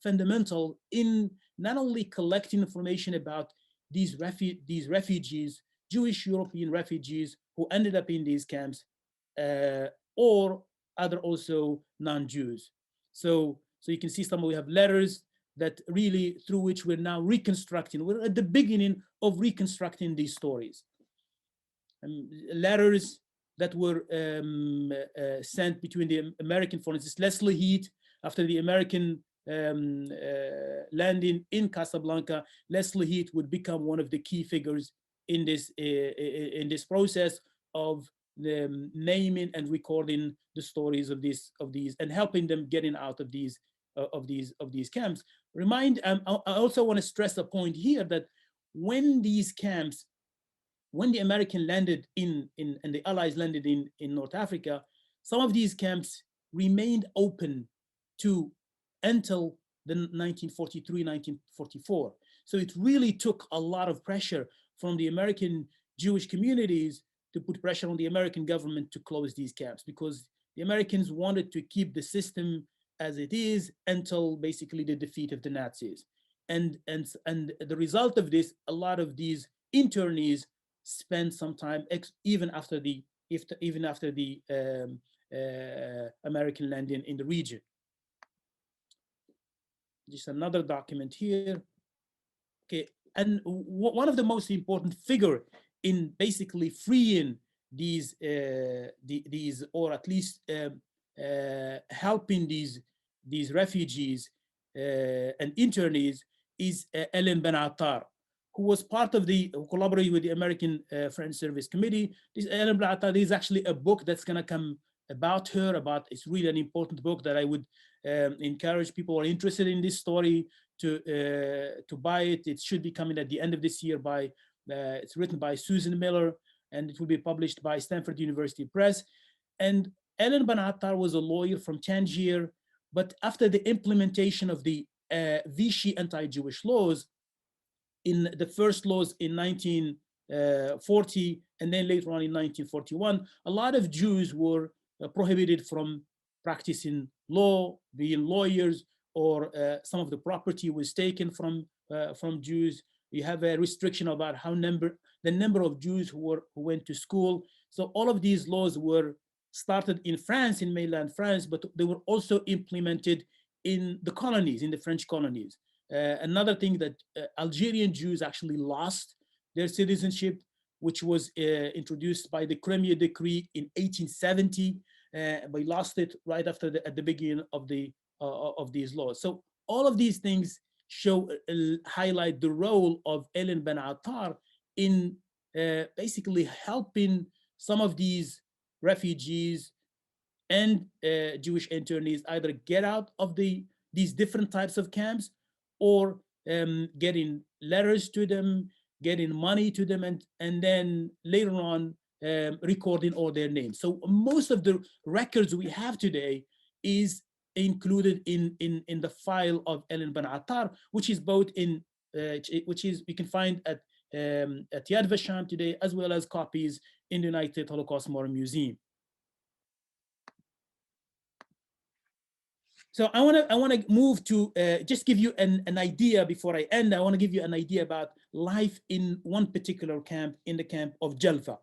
fundamental in not only collecting information about these refugees, Jewish European refugees who ended up in these camps, or other also non-Jews. So you can see we have letters that really, through which we're now reconstructing. We're at the beginning of reconstructing these stories. Letters that were sent between the American, for instance, Leslie Heath, after the American landing in Casablanca, Leslie Heath would become one of the key figures in this process of the naming and recording the stories of these and helping them getting out of these camps. I also want to stress a point here that when the American landed and the Allies landed in North Africa, some of these camps remained open until the 1943, 1944. So it really took a lot of pressure from the American Jewish communities to put pressure on the American government to close these camps, because the Americans wanted to keep the system as it is until basically the defeat of the Nazis. And the result of this, a lot of these internees spent some time even after the American landing in the region. Just another document here. Okay, and one of the most important figure in basically freeing these or at least helping these refugees and internees is Ellen Ben Attar, who was part of who collaborated with the American Foreign Service Committee. This Ellen Ben Attar is actually a book that's going to come about her. It's really an important book that I would encourage people who are interested in this story to buy it. It should be coming at the end of this year it's written by Susan Miller, and it will be published by Stanford University Press. And Ellen Ben Attar was a lawyer from Tangier, but after the implementation of the Vichy anti-Jewish laws, in the first laws in 1940, and then later on in 1941, a lot of Jews were prohibited from practicing law, being lawyers, or some of the property was taken from Jews. You have a restriction about the number of Jews who went to school. So all of these laws were started in France, in mainland France, but they were also implemented in the colonies, in the French colonies. Another thing that Algerian Jews actually lost their citizenship, which was introduced by the Crimea Decree in 1870. We lost it right after at the beginning of these laws. So all of these things highlight the role of Ellen Ben Attar in basically helping some of these refugees and Jewish internees either get out of these different types of camps, or getting letters to them, getting money to them, and then later on recording all their names. So most of the records we have today is included in the file of Ellen Ben Attar, which is both in you can find at Yad Vashem today, as well as copies in the United Holocaust Memorial Museum. So I want to move to just give you an idea before I end. I want to give you an idea about life in one particular camp, in the camp of Jalfa.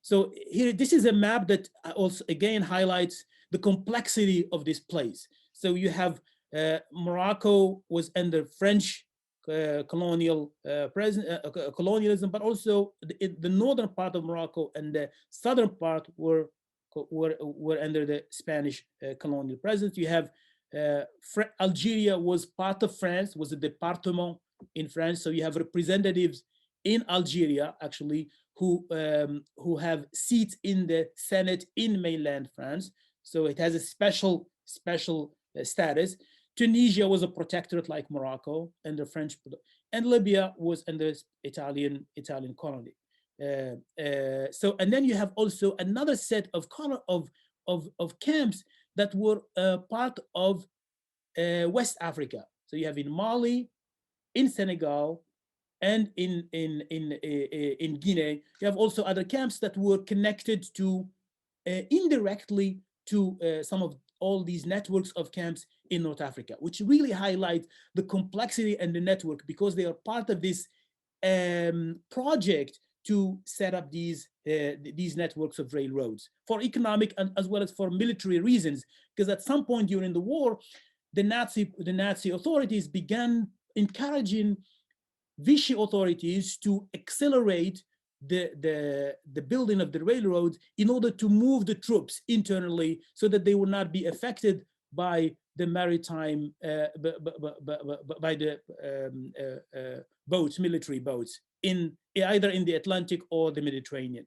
So here, this is a map that also again highlights the complexity of this place. So you have Morocco was under French colonialism, but also the northern part of Morocco and the southern part were under the Spanish colonial presence. You have Algeria was part of France, was a department in France. So you have representatives in Algeria, actually, who have seats in the Senate in mainland France. So it has a special status. Tunisia was a protectorate like Morocco under French, and Libya was under Italian colony. So, and then you have also another set of camps that were part of West Africa. So you have in Mali, in Senegal, and in Guinea. You have also other camps that were connected to indirectly to some of all these networks of camps in North Africa, which really highlight the complexity and the network, because they are part of this project to set up these networks of railroads for economic and as well as for military reasons. Because at some point during the war, the Nazi authorities began encouraging Vichy authorities to accelerate the building of the railroads in order to move the troops internally, so that they would not be affected by the maritime, by the boats, military boats, either in the Atlantic or the Mediterranean.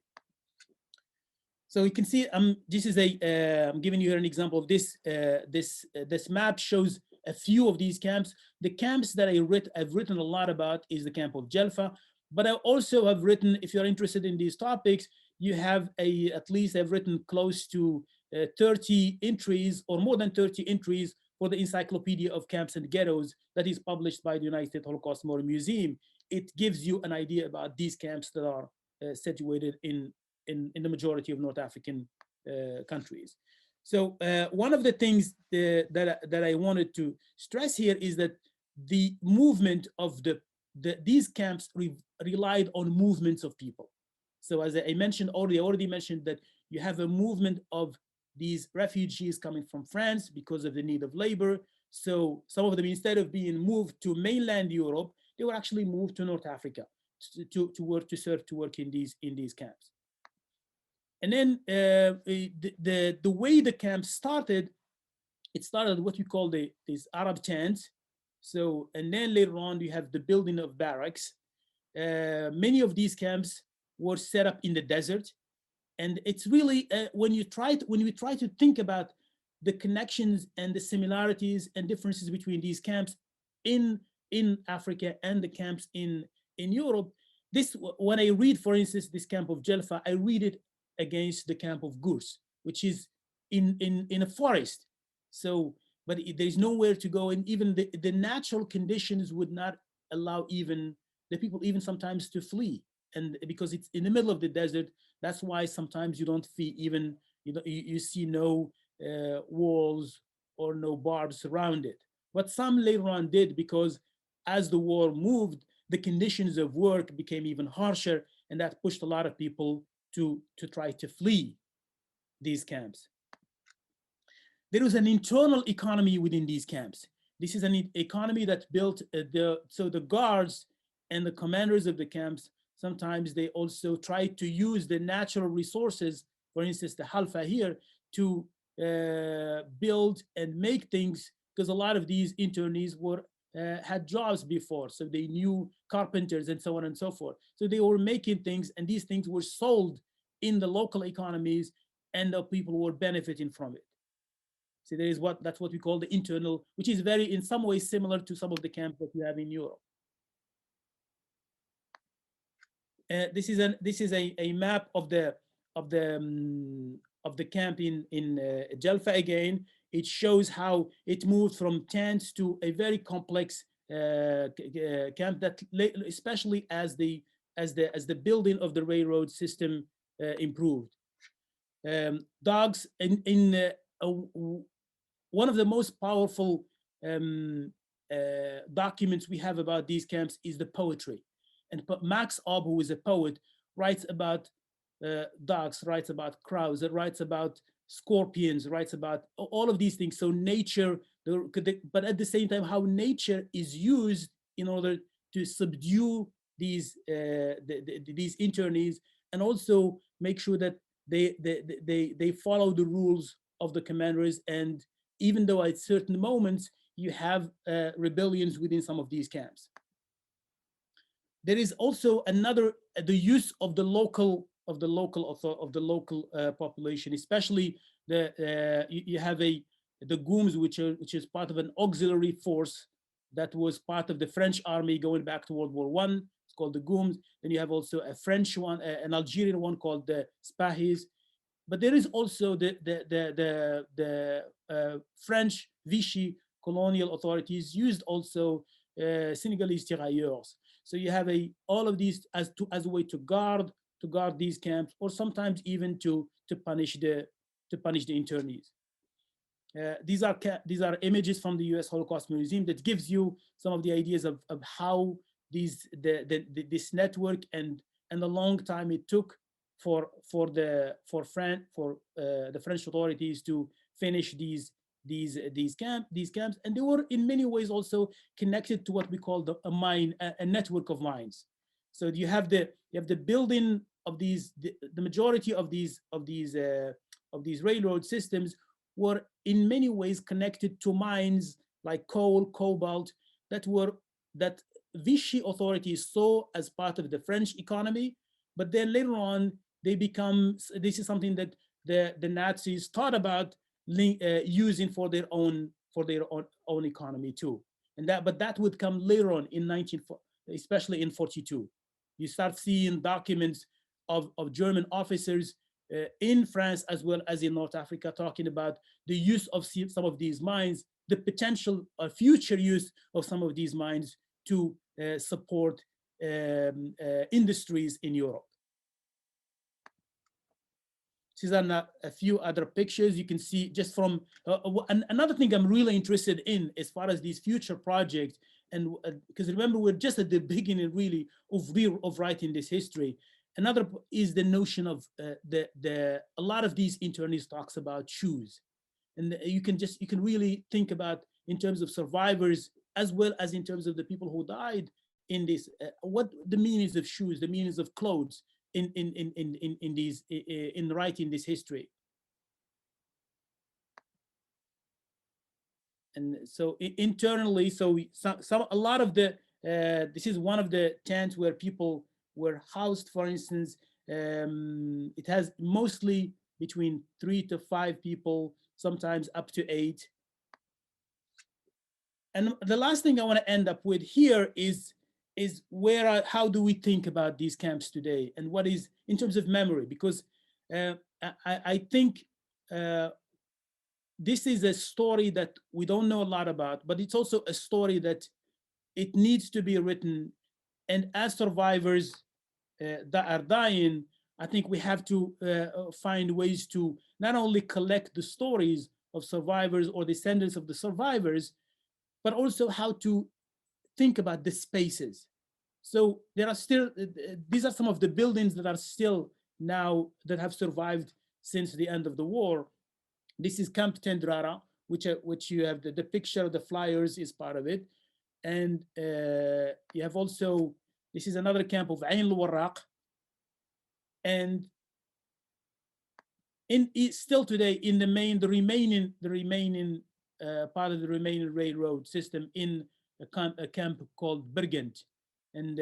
So you can see, this is I'm giving you an example of this. This map shows a few of these camps. The camps that I've written a lot about is the camp of Jalfa, but I also have written, if you're interested in these topics, you have at least I've written close to 30 entries or more than 30 entries for the Encyclopedia of Camps and Ghettos that is published by the United Holocaust Memorial Museum. It gives you an idea about these camps that are situated in the majority of North African countries. So one of the things that I wanted to stress here is that the movement of these camps relied on movements of people. So as I mentioned already, I already mentioned that you have a movement of these refugees coming from France because of the need of labor. So some of them, instead of being moved to mainland Europe, they were actually moved to North Africa to work in these camps. And then the way the camp started, it started what we call these Arab tents. So, and then later on you have the building of barracks. Many of these camps were set up in the desert, and it's really when we try to think about the connections and the similarities and differences between these camps in Africa and the camps in Europe. This, when I read, for instance, this camp of Jalfa, I read it against the camp of Gurs, which is in a forest. So, but there's nowhere to go, and even the natural conditions would not allow even the people even sometimes to flee. And because it's in the middle of the desert, that's why sometimes you don't see even, you see no walls or no barbs around it. But some later on did, because as the war moved, the conditions of work became even harsher, and that pushed a lot of people to try to flee these camps. There was an internal economy within these camps. This is an economy that built so the guards and the commanders of the camps, sometimes they also tried to use the natural resources, for instance, the Halfa here, to build and make things, because a lot of these internees were had jobs before, so they knew carpenters and so on and so forth. So they were making things, and these things were sold in the local economies, and the people were benefiting from it. So there is that's what we call the internal, which is very, in some ways, similar to some of the camps that you have in Europe. This is a map of the camp in Jalfa again. It shows how it moved from tents to a very complex camp, that especially as the building of the railroad system improved. Dogs one of the most powerful documents we have about these camps is the poetry. And Max Ob, who is a poet, writes about dogs, writes about crows, writes about scorpions, writes about all of these things. So nature, but at the same time, how nature is used in order to subdue these internees, and also make sure that they follow the rules of the commanders. And even though at certain moments you have rebellions within some of these camps. There is also the use of the local population, especially you have the Gooms, which is part of an auxiliary force that was part of the French army going back to World War I. It's called the Gooms. Then you have also a French one, an Algerian one called the Spahis. But there is also the French Vichy colonial authorities used also Senegalese tirailleurs. So you have all of these as a way to guard these camps, or sometimes even to punish the internees. These are images from the U.S. Holocaust Museum that gives you some of the ideas of how this network and the long time it took for the French authorities to finish these camps, and they were in many ways also connected to what we call a network of mines. So you have the building of these, the majority of these railroad systems were in many ways connected to mines like coal, cobalt, that Vichy authorities saw as part of the French economy, but then later on this is something that the Nazis thought about using for their own economy too. But that would come later on especially in 42. You start seeing documents of German officers in France as well as in North Africa talking about the use of some of these mines, the potential future use of some of these mines to support industries in Europe. These are a few other pictures you can see just from another thing I'm really interested in as far as these future projects, and because remember we're just at the beginning really of writing this history. Another is the notion of a lot of these internees talks about shoes, and you can really think about in terms of survivors as well as in terms of the people who died in this, what the meanings of shoes, the meanings of clothes in writing this history. And so internally, a lot of this is one of the tents where people were housed, for instance. It has mostly between 3 to 5 people, sometimes up to 8. And the last thing I want to end up with here is how do we think about these camps today, and what is in terms of memory, because I think this is a story that we don't know a lot about, but it's also a story that it needs to be written. And as survivors that are dying, I think we have to find ways to not only collect the stories of survivors or descendants of the survivors, but also how to think about the spaces. So there are still, these are some of the buildings that are still now, that have survived since the end of the war. This is Camp Tendrara, which you have the picture of the flyers is part of it. And you have also, this is another camp of Ain al-Warraq. And still today, in the remaining part of the remaining railroad system in a camp called Bergent. And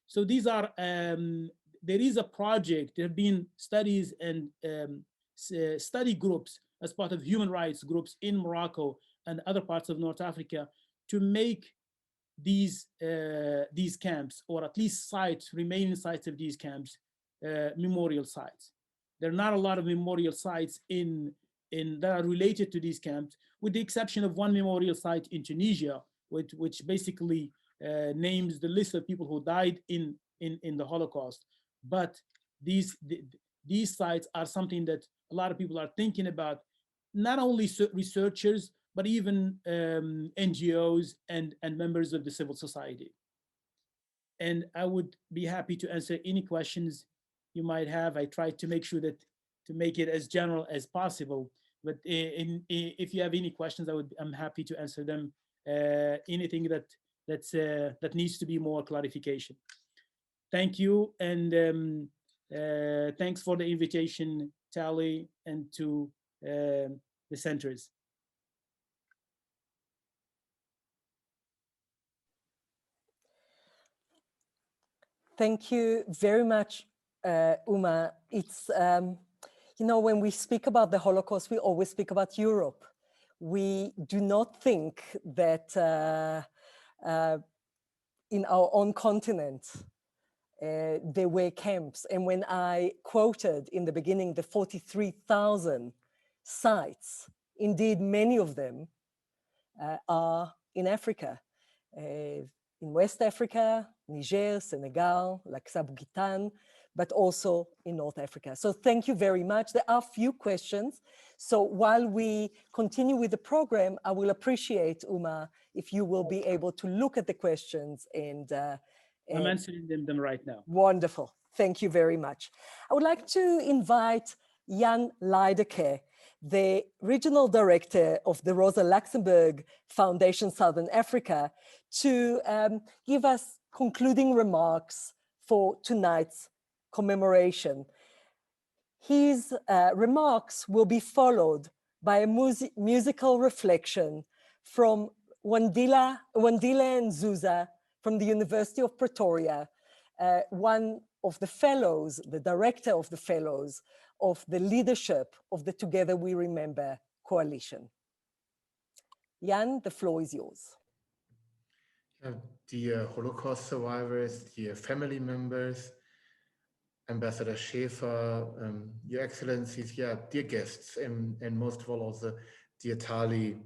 so these are, there is a project, there have been studies and study groups as part of human rights groups in Morocco and other parts of North Africa to make these camps, or at least sites, remaining sites of these camps, memorial sites. There are not a lot of memorial sites that are related to these camps, with the exception of one memorial site in Tunisia, which basically names the list of people who died in the Holocaust. But these sites are something that a lot of people are thinking about, not only researchers, but even NGOs and members of the civil society. And I would be happy to answer any questions you might have. I tried to make sure that to make it as general as possible. But if you have any questions, I'm happy to answer them. Anything that needs to be more clarification. Thank you, and thanks for the invitation, Tali, and to the centers. Thank you very much, Uma. It's, you know, when we speak about the Holocaust, we always speak about Europe. We do not think that in our own continent, there were camps. And when I quoted in the beginning the 43,000 sites, indeed, many of them are in Africa. In West Africa, Niger, Senegal, Lac-Sabugitan, but also in North Africa. So thank you very much. There are a few questions. So while we continue with the program, I will appreciate, Uma, if you will be able to look at the questions and I'm answering them right now. Wonderful. Thank you very much. I would like to invite Jan Leideke, the regional director of the Rosa Luxemburg Foundation Southern Africa, to give us concluding remarks for tonight's commemoration. His remarks will be followed by a musical reflection from Wandile Nzuza from the University of Pretoria, one of the fellows, the director of the fellows of the leadership of the Together We Remember coalition. Jan, the floor is yours. Dear Holocaust survivors, dear family members, Ambassador Schäfer, Your Excellencies, dear guests, and most of all also dear Tali.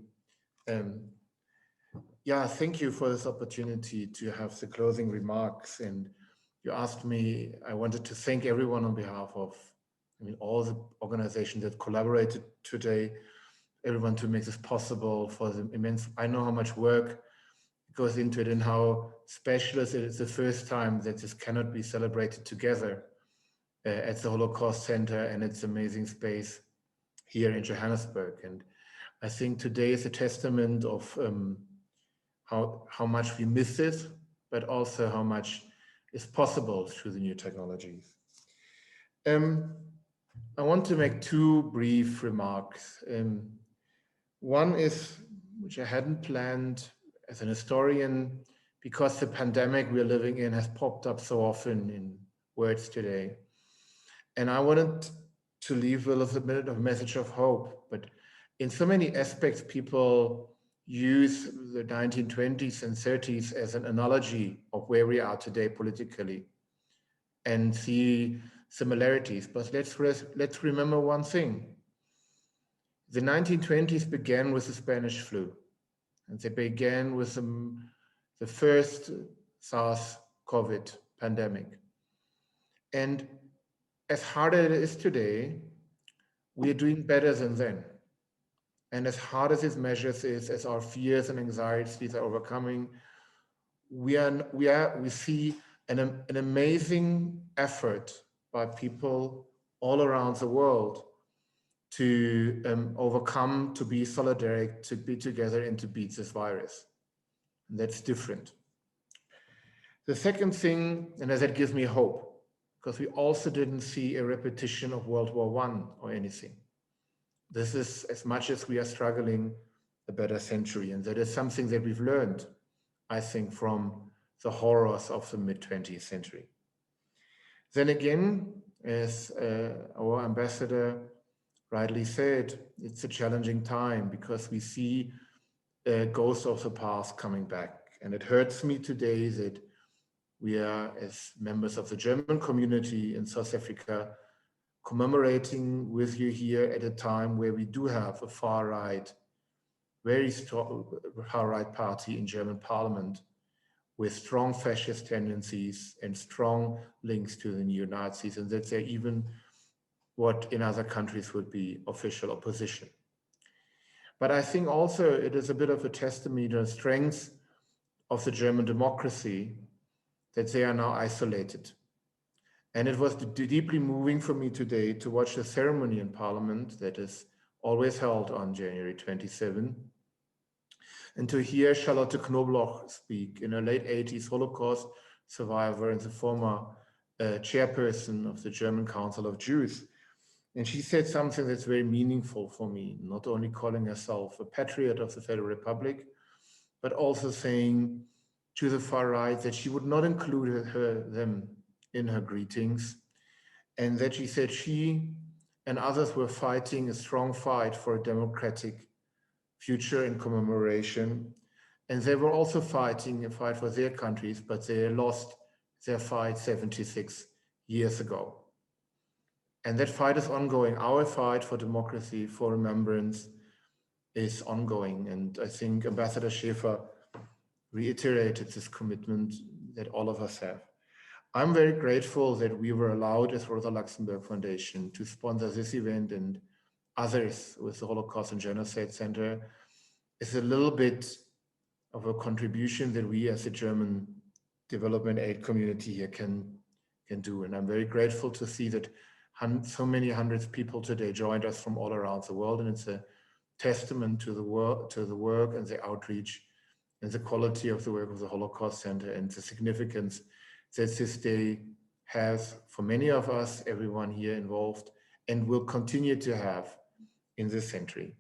Thank you for this opportunity to have the closing remarks. And you asked me, I wanted to thank everyone on behalf of all the organizations that collaborated today, everyone to make this possible, for the immense, I know how much work goes into it and how special it is the first time that this cannot be celebrated together at the Holocaust Center and its amazing space here in Johannesburg. And I think today is a testament of how much we miss it, but also how much is possible through the new technologies. I want to make two brief remarks. One is, which I hadn't planned as an historian, because the pandemic we're living in has popped up so often in words today. And I wanted to leave with a bit of a message of hope, but in so many aspects, people use the 1920s and 30s as an analogy of where we are today politically and see similarities. But let's remember one thing. The 1920s began with the Spanish flu, and they began with the first SARS-CoV pandemic. And as hard as it is today, we are doing better than then. And as hard as these measures is, as our fears and anxieties are overcoming, we see an amazing effort by people all around the world to overcome, to be solidaric, to be together, and to beat this virus. And that's different. The second thing, and that gives me hope, because we also didn't see a repetition of World War I or anything. This is, as much as we are struggling, a better century, and that is something that we've learned I think, from the horrors of the mid-20th century. Then again, as our ambassador rightly said, it's a challenging time because we see ghosts of the past coming back. And it hurts me today that we are, as members of the German community in South Africa, commemorating with you here at a time where we do have a far-right, very strong far-right party in German parliament with strong fascist tendencies and strong links to the neo-Nazis, and that they're even what in other countries would be official opposition. But I think also it is a bit of a testimony to the strength of the German democracy that they are now isolated. And it was deeply moving for me today to watch the ceremony in Parliament that is always held on January 27, and to hear Charlotte Knobloch speak, in her late 80s, Holocaust survivor and the former chairperson of the German Council of Jews. And she said something that's very meaningful for me, not only calling herself a patriot of the Federal Republic, but also saying to the far right that she would not include them in her greetings, and that she said she and others were fighting a strong fight for a democratic future in commemoration. And they were also fighting a fight for their countries, but they lost their fight 76 years ago. And that fight is ongoing. Our fight for democracy, for remembrance is ongoing. And I think Ambassador Schäfer reiterated this commitment that all of us have. I'm very grateful that we were allowed as Rosa Luxemburg Foundation to sponsor this event and others with the Holocaust and Genocide Center. It's a little bit of a contribution that we as a German development aid community here can do. And I'm very grateful to see that so many hundreds of people today joined us from all around the world. And it's a testament to the work and the outreach and the quality of the work of the Holocaust Center and the significance that this day has for many of us, everyone here involved, and will continue to have in this century.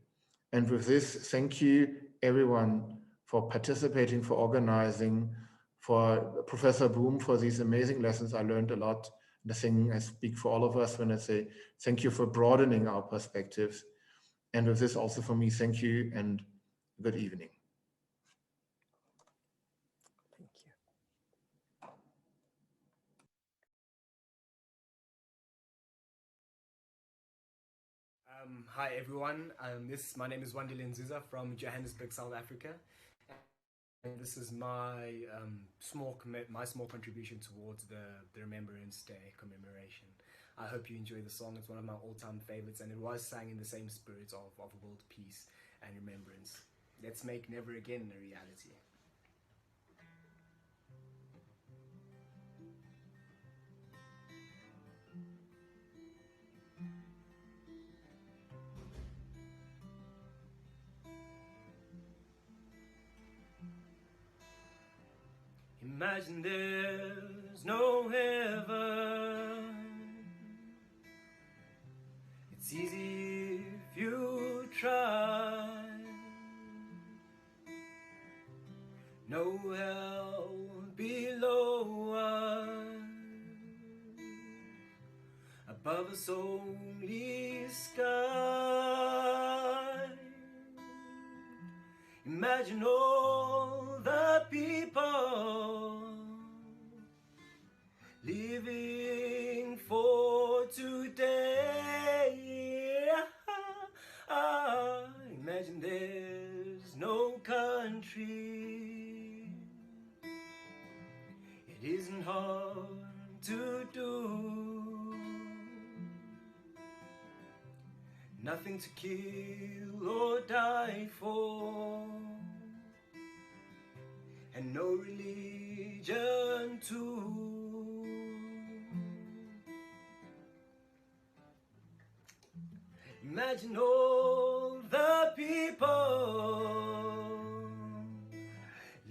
And with this, thank you everyone for participating, for organizing, for Professor Boum for these amazing lessons. I learned a lot. And I think I speak for all of us when I say thank you for broadening our perspectives. And with this also for me, thank you and good evening. Thank you. Hi everyone, my name is Wandile Nzuza from Johannesburg, South Africa, and this is my small contribution towards the Remembrance Day commemoration. I hope you enjoy the song. It's one of my all-time favorites, and it was sang in the same spirit of world peace and remembrance. Let's make never again a reality. Imagine there's no heaven. It's easy if you try. No hell below us. Above us only sky. Imagine all the people living for today. Imagine there's no country. It isn't hard to do. Nothing to kill or die for, and no religion too. Imagine all the people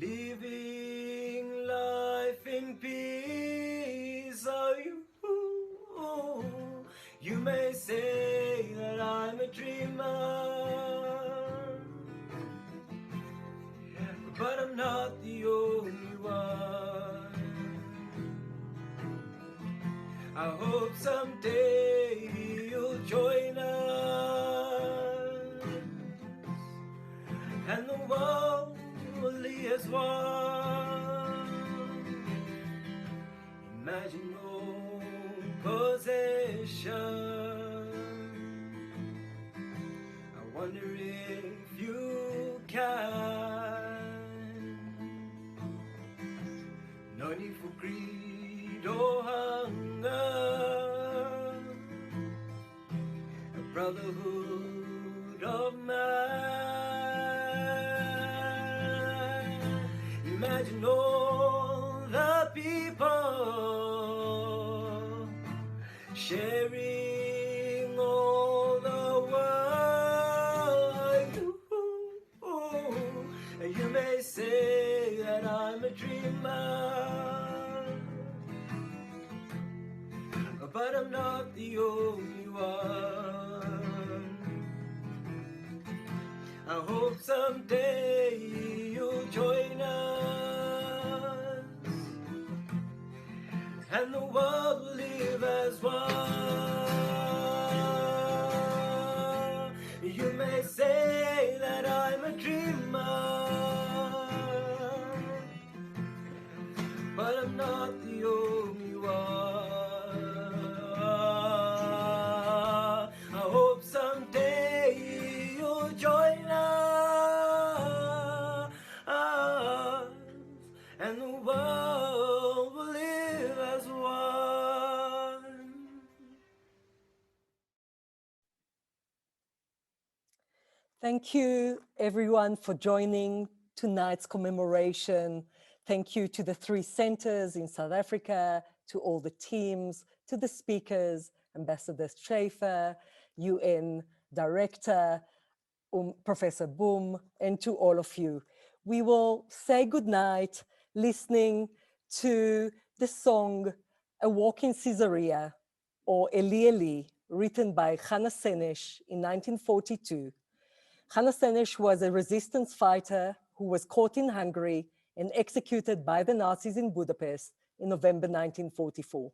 living life in peace. You may say that I'm a dreamer, but I'm not the only hope someday you'll join us, and the world will leave as one. Imagine no possession. I wonder if you can. No need for greed or hunger. A brotherhood of man. Imagine all the people sharing all the world. And you may say that I'm a dreamer, but I'm not the only one. I hope someday you'll join us, and the world will live as one. You may say that I'm a dreamer, but I'm not the only one. I hope someday you'll join us, and the world will live as one. Thank you, everyone, for joining tonight's commemoration. Thank you to the 3 centers in South Africa, to all the teams, to the speakers, Ambassador Schaefer, UN Director, Professor Boum, and to all of you. We will say goodnight listening to the song A Walk in Caesarea, or Eli Eli, written by Hannah Senesh in 1942. Hannah Senesh was a resistance fighter who was caught in Hungary and executed by the Nazis in Budapest in November 1944.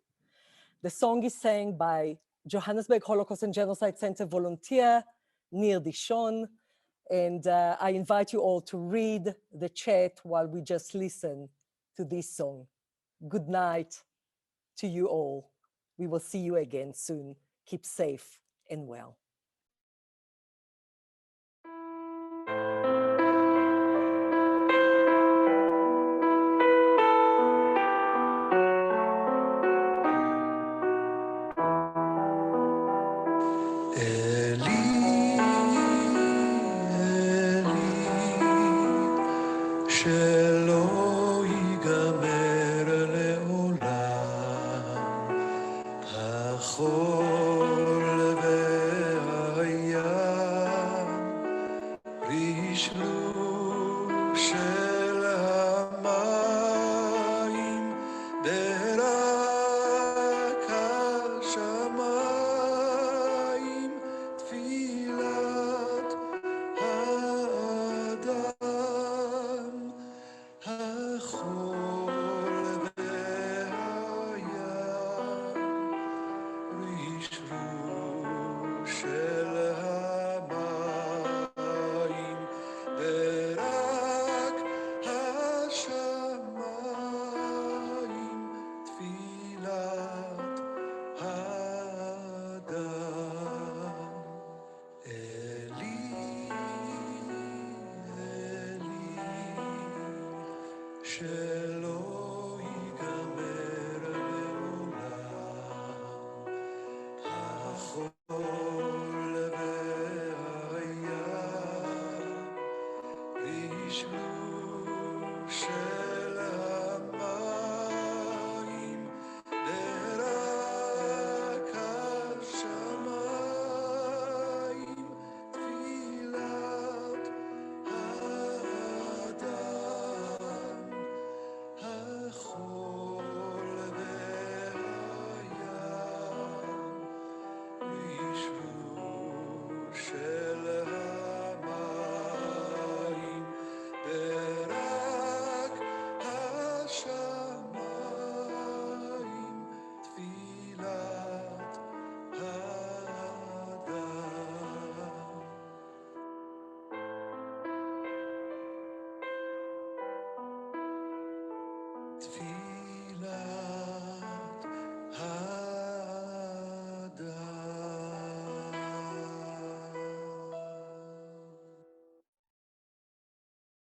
The song is sang by Johannesburg Holocaust and Genocide Center volunteer Nir Dishon, and I invite you all to read the chat while we just listen to this song. Good night to you all. We will see you again soon. Keep safe and well. שלא ייגמר לעולם החול והים רשרוש של המים ברק השמיים תפילת האדם החול והים רשרוש של המים ברק השמיים תפילת האדם אלי שלא ייגמר לעולם החול והים רשרוש של המים ברק השמיים תפילת האדם feet.